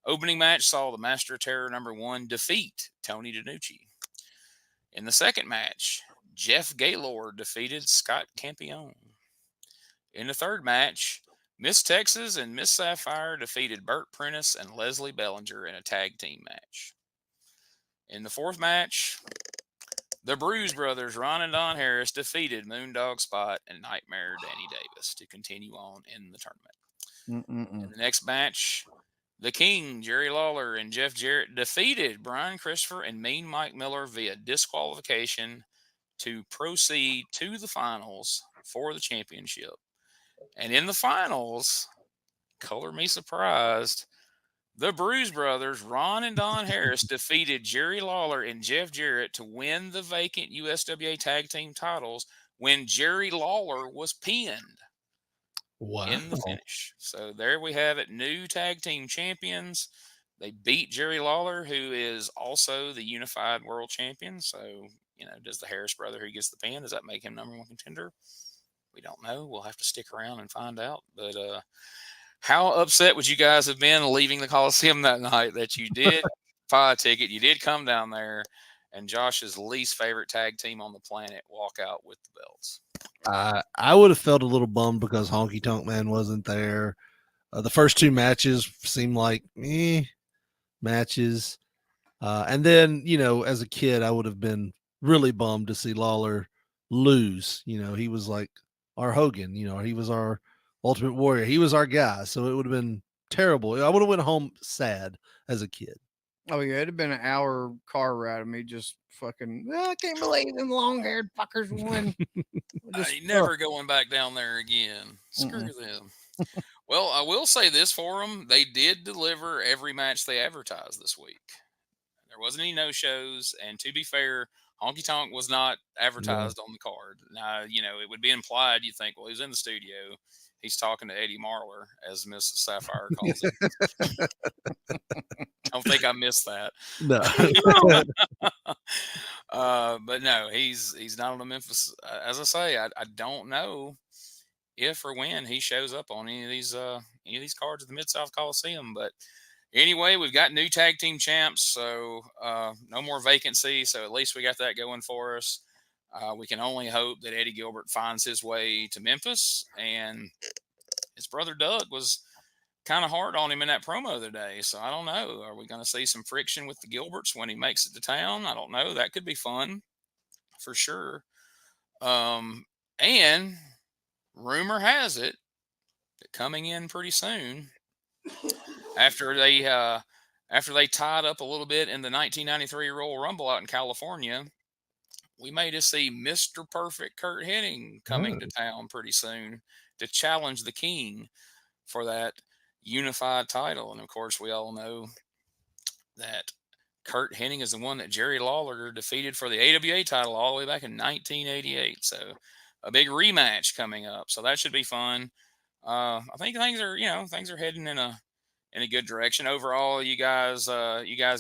Opening match saw the Master of Terror #1 defeat Tony DeNucci. In the second match, Jeff Gaylord defeated Scott Campione. In the third match, Miss Texas and Miss Sapphire defeated Bert Prentice and Leslie Bellinger in a tag team match. In the fourth match, the Bruise Brothers, Ron and Don Harris, defeated Moondog Spot and Nightmare Danny Davis to continue on in the tournament. In the next match, the King, Jerry Lawler, and Jeff Jarrett defeated Brian Christopher and Mean Mike Miller via disqualification to proceed to the finals for the championship. And in the finals, color me surprised, the Bruise Brothers, Ron and Don Harris, defeated Jerry Lawler and Jeff Jarrett to win the vacant USWA tag team titles when Jerry Lawler was pinned in the finish. So there we have it, new tag team champions. They beat Jerry Lawler, who is also the unified world champion. So, does the Harris brother who gets the pin, does that make him #1 contender? We don't know. We'll have to stick around and find out. But how upset would you guys have been leaving the Coliseum that night that you did buy a ticket, you did come down there, and Josh's least favorite tag team on the planet walk out with the belts? I would have felt a little bummed because Honky Tonk Man wasn't there. The first two matches seemed like matches. And then, as a kid, I would have been really bummed to see Lawler lose. He was like our Hogan, he was our Ultimate Warrior. He was our guy. So it would have been terrible. I would have went home sad as a kid. Oh, yeah. It'd have been an hour car ride of me just fucking, I can't believe them long-haired fuckers won. Never going back down there again. Screw them. Well, I will say this for them. They did deliver every match they advertised this week. There wasn't any no-shows. And to be fair, Honky Tonk was not advertised on the card. Now, it would be implied, you think, well, he's in the studio. He's talking to Eddie Marler, as Miss Sapphire calls it. Don't think I missed that. No. But no, he's not on the Memphis. As I say, I don't know if or when he shows up on any of these cards at the Mid-South Coliseum. But anyway, we've got new tag team champs, so no more vacancy. So at least we got that going for us. We can only hope that Eddie Gilbert finds his way to Memphis, and his brother Doug was kind of hard on him in that promo today. So I don't know. Are we going to see some friction with the Gilberts when he makes it to town? I don't know. That could be fun for sure. And rumor has it that coming in pretty soon, after they tied up a little bit in the 1993 Royal Rumble out in California, we may just see Mr. Perfect Kurt Hennig coming to town pretty soon to challenge the King for that unified title. And of course, we all know that Kurt Hennig is the one that Jerry Lawler defeated for the AWA title all the way back in 1988. So a big rematch coming up. So that should be fun. I think things are heading in a good direction. Overall, you guys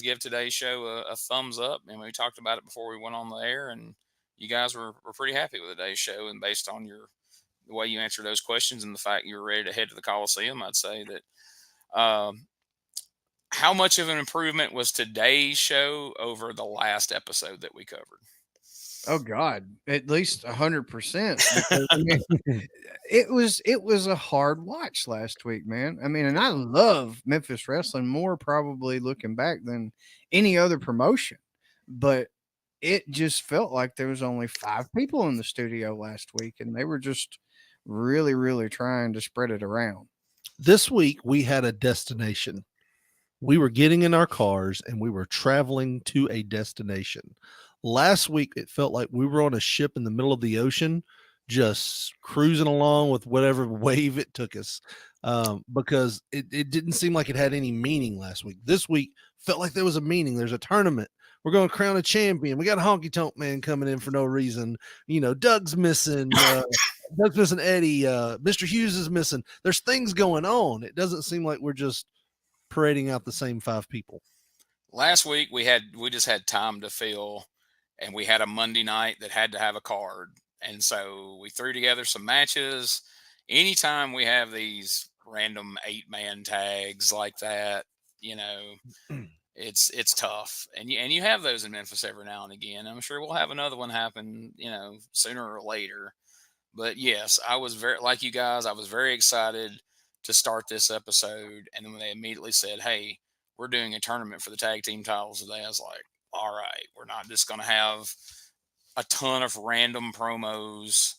give today's show a thumbs up. And we talked about it before we went on the air, and you guys were pretty happy with today's show. And based on the way you answered those questions and the fact you were ready to head to the Coliseum, I'd say that how much of an improvement was today's show over the last episode that we covered? Oh God, at least 100%. It was a hard watch last week, man. I mean, and I love Memphis wrestling more probably looking back than any other promotion, but it just felt like there was only 5 people in the studio last week, and they were just really, really trying to spread it around. This week we had a destination. We were getting in our cars and we were traveling to a destination. Last week, it felt like we were on a ship in the middle of the ocean, just cruising along with whatever wave it took us, because it didn't seem like it had any meaning last week. This week felt like there was a meaning. There's a tournament. We're going to crown a champion. We got a Honky Tonk Man coming in for no reason. Doug's missing. Doug's missing Eddie. Mr. Hughes is missing. There's things going on. It doesn't seem like we're just parading out the same 5 people. Last week we just had time to fill, and we had a Monday night that had to have a card, and so we threw together some matches. Anytime we have these random 8-man tags like that, it's tough, and you have those in Memphis every now and again. I'm sure we'll have another one happen, sooner or later. But yes, I was like you guys, I was very excited to start this episode, and then when they immediately said, "Hey, we're doing a tournament for the tag team titles today," I was like, "All right, we're not just going to have a ton of random promos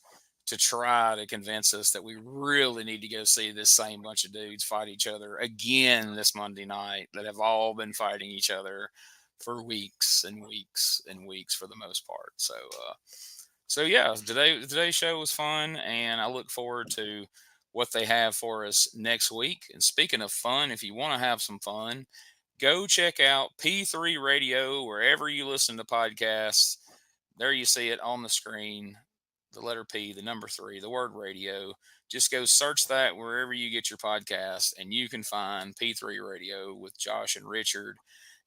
to try to convince us that we really need to go see this same bunch of dudes fight each other again this Monday night that have all been fighting each other for weeks and weeks and weeks for the most part." So yeah, today's show was fun, and I look forward to what they have for us next week. And speaking of fun, if you want to have some fun, go check out P3 Radio wherever you listen to podcasts. There you see it on the screen, the letter P, the number 3, the word radio. Just go search that wherever you get your podcast, and you can find P3 Radio with Josh and Richard.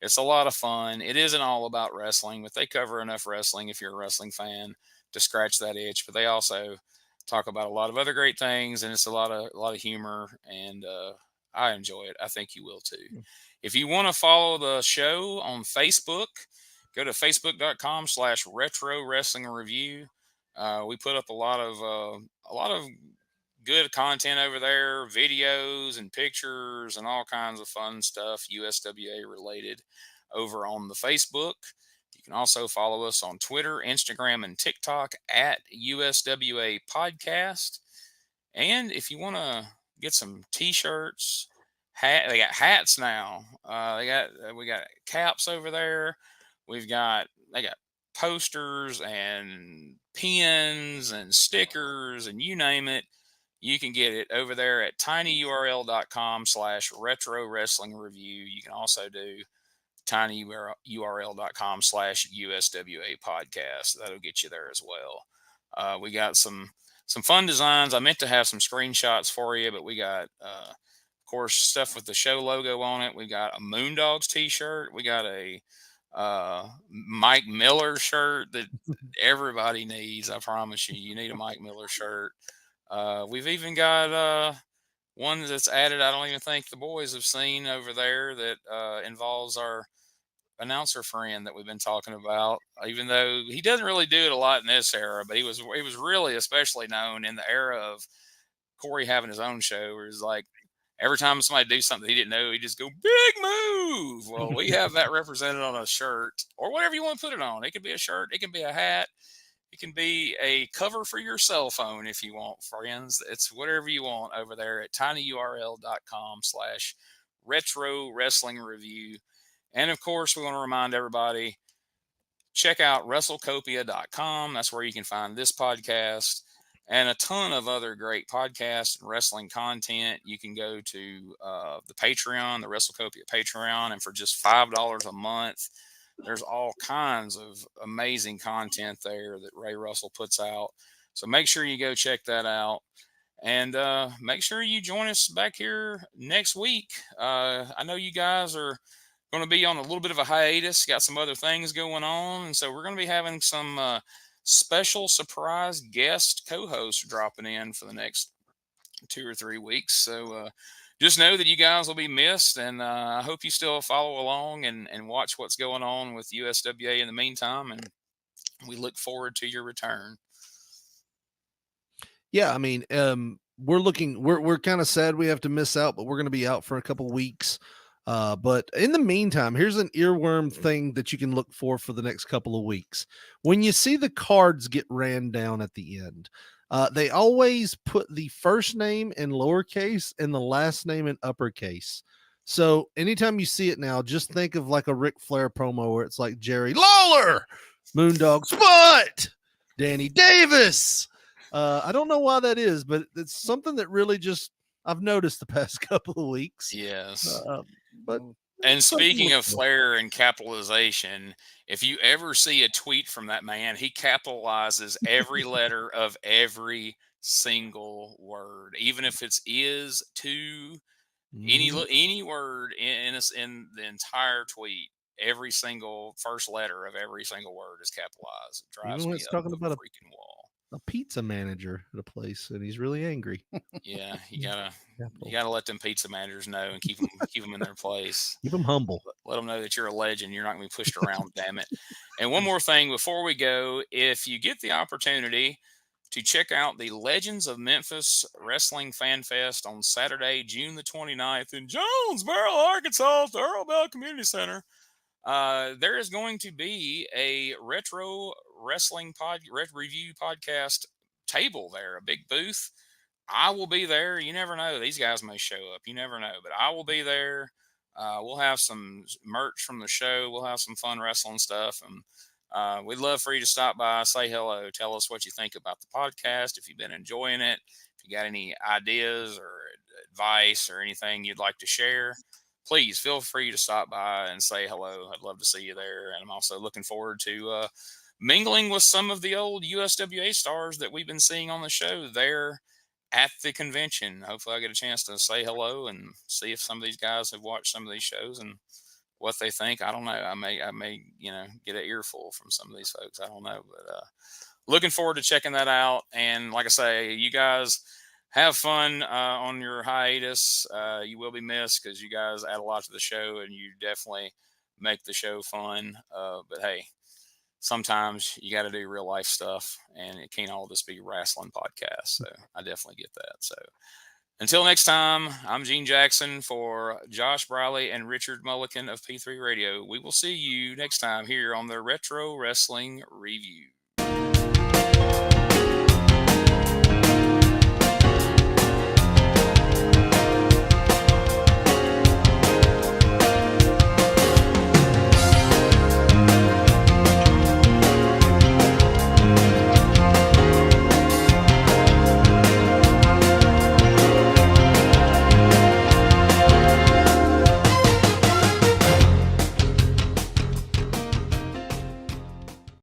It's a lot of fun. It isn't all about wrestling, but they cover enough wrestling if you're a wrestling fan to scratch that itch. But they also talk about a lot of other great things, and it's a lot of humor, and I enjoy it. I think you will too. If you want to follow the show on Facebook, go to facebook.com/retro wrestling review. We put up a lot of good content over there, videos and pictures and all kinds of fun stuff USWA related over on the Facebook. You can also follow us on Twitter, Instagram, and TikTok at USWA Podcast. And if you want to get some T-shirts, they got hats now. We got caps over there. They got posters and pins and stickers and you name it. You can get it over there at tinyurl.com/retro wrestling review. You can also do tinyurl.com/USWA podcast. That'll get you there as well. We got some fun designs. I meant to have some screenshots for you, but we got, of course, stuff with the show logo on it. We got a Moondogs t-shirt. We got a Mike Miller shirt that everybody needs. I promise you need a Mike Miller shirt. We've even got one that's added. I don't even think the boys have seen over there that involves our announcer friend that we've been talking about, even though he doesn't really do it a lot in this era, but he was really especially known in the era of Corey having his own show, where he's like, every time somebody do something he didn't know, he just go, "Big move." Well, we have that represented on a shirt or whatever you want to put it on. It could be a shirt. It can be a hat. It can be a cover for your cell phone if you want, friends. It's whatever you want over there at tinyurl.com/retro wrestling review. And of course, we want to remind everybody, check out WrestleCopia.com. That's where you can find this podcast and a ton of other great podcasts and wrestling content. You can go to the Patreon, the WrestleCopia Patreon, and for just $5 a month, there's all kinds of amazing content there that Ray Russell puts out. So make sure you go check that out. And make sure you join us back here next week. I know you guys are going to be on a little bit of a hiatus, got some other things going on. And so we're going to be having some special surprise guest co-hosts dropping in for the next 2 or 3 weeks. So just know that you guys will be missed. And I hope you still follow along and watch what's going on with USWA in the meantime. And we look forward to your return. Yeah, I mean, we're kind of sad we have to miss out, but we're going to be out for a couple weeks. But in the meantime, here's an earworm thing that you can look for the next couple of weeks. When you see the cards get ran down at the end, They always put the first name in lowercase and the last name in uppercase. So anytime you see it now, just think of like a Ric Flair promo where it's like Jerry Lawler, Moondogs, but Danny Davis. I don't know why that is, but it's something that really just I've noticed the past couple of weeks. Yes. But and speaking of Flair and capitalization, if you ever see a tweet from that man, he capitalizes every letter of every single word, even if it's is, to, any word in the entire tweet. Every single first letter of every single word is capitalized. It drives Even when me it's up talking the about freaking wall. a pizza manager at a place, and he's really angry. Yeah, you gotta let them pizza managers know and keep them in their place. Keep them humble. Let them know that you're a legend. You're not going to be pushed around. Damn it! And one more thing before we go, if you get the opportunity to check out the Legends of Memphis Wrestling Fan Fest on Saturday, June the 29th in Jonesboro, Arkansas, at the Earl Bell Community Center. There is going to be a retro wrestling review podcast table there, a big booth. I will be there. You never know. These guys may show up. You never know. But I will be there. We'll have some merch from the show. We'll have some fun wrestling stuff. And we'd love for you to stop by, say hello, tell us what you think about the podcast, if you've been enjoying it, if you got any ideas or advice or anything you'd like to share. Please feel free to stop by and say hello. I'd love to see you there. And I'm also looking forward to mingling with some of the old USWA stars that we've been seeing on the show there at the convention. Hopefully I get a chance to say hello and see if some of these guys have watched some of these shows and what they think. I don't know. I may, get an earful from some of these folks. I don't know, but looking forward to checking that out. And like I say, you guys have fun on your hiatus. You will be missed because you guys add a lot to the show and you definitely make the show fun. But hey, sometimes you got to do real life stuff and it can't all just be wrestling podcasts. So I definitely get that. So until next time, I'm Gene Jackson for Josh Briley and Richard Mullikin of P3 Radio. We will see you next time here on the Retro Wrestling Review.